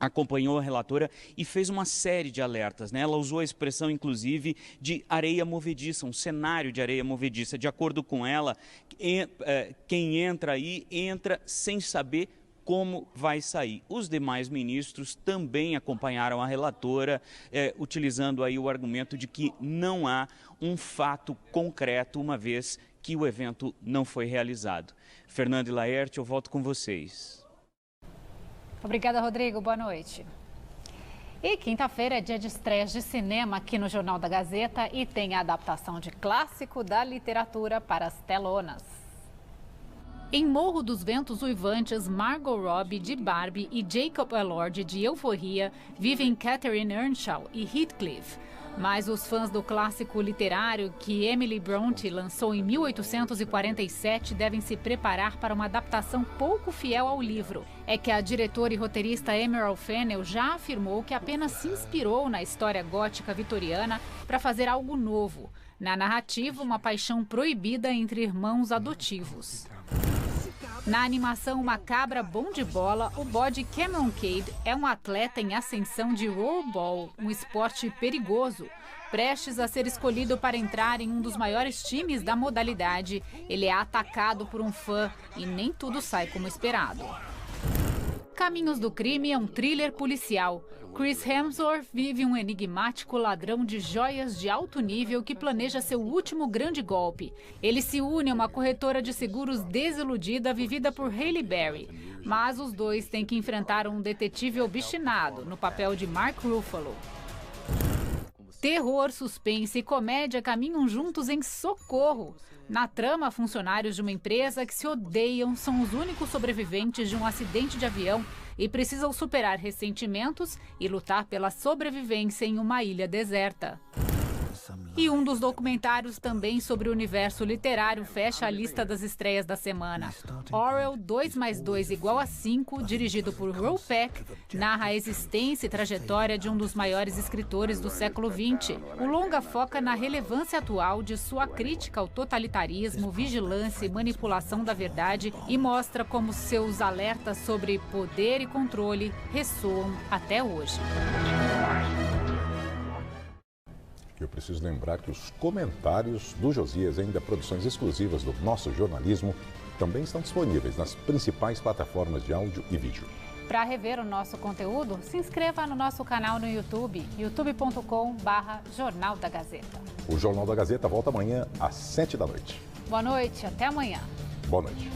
acompanhou a relatora e fez uma série de alertas, né? Ela usou a expressão, inclusive, de areia movediça, um cenário de areia movediça. De acordo com ela, quem entra aí, entra sem saber como vai sair. Os demais ministros também acompanharam a relatora, utilizando aí o argumento de que não há um fato concreto, uma vez que o evento não foi realizado. Fernando e Laerte, eu volto com vocês. Obrigada, Rodrigo. Boa noite. E quinta-feira é dia de estreias de cinema aqui no Jornal da Gazeta e tem a adaptação de clássico da literatura para as telonas. Em Morro dos Ventos Uivantes, Margot Robbie de Barbie e Jacob Elord de Euforia vivem Catherine Earnshaw e Heathcliff. Mas os fãs do clássico literário que Emily Bronte lançou em 1847 devem se preparar para uma adaptação pouco fiel ao livro. É que a diretora e roteirista Emerald Fennell já afirmou que apenas se inspirou na história gótica vitoriana para fazer algo novo. Na narrativa, uma paixão proibida entre irmãos adotivos. Na animação Uma Cabra Bom de Bola, o bode Cameron Cade é um atleta em ascensão de rollerball, um esporte perigoso. Prestes a ser escolhido para entrar em um dos maiores times da modalidade, ele é atacado por um fã e nem tudo sai como esperado. Caminhos do Crime é um thriller policial. Chris Hemsworth vive um enigmático ladrão de joias de alto nível que planeja seu último grande golpe. Ele se une a uma corretora de seguros desiludida vivida por Halle Berry. Mas os dois têm que enfrentar um detetive obstinado no papel de Mark Ruffalo. Terror, suspense e comédia caminham juntos em Socorro. Na trama, funcionários de uma empresa que se odeiam são os únicos sobreviventes de um acidente de avião e precisam superar ressentimentos e lutar pela sobrevivência em uma ilha deserta. E um dos documentários também sobre o universo literário fecha a lista das estreias da semana. Orwell 2+2=5, dirigido por Roy Peck, narra a existência e trajetória de um dos maiores escritores do século XX. O longa foca na relevância atual de sua crítica ao totalitarismo, vigilância e manipulação da verdade e mostra como seus alertas sobre poder e controle ressoam até hoje. Eu preciso lembrar que os comentários do Josias, ainda produções exclusivas do nosso jornalismo, também estão disponíveis nas principais plataformas de áudio e vídeo. Para rever o nosso conteúdo, se inscreva no nosso canal no YouTube, youtube.com/Jornal da Gazeta. O Jornal da Gazeta volta amanhã às 7 da noite. Boa noite, até amanhã. Boa noite.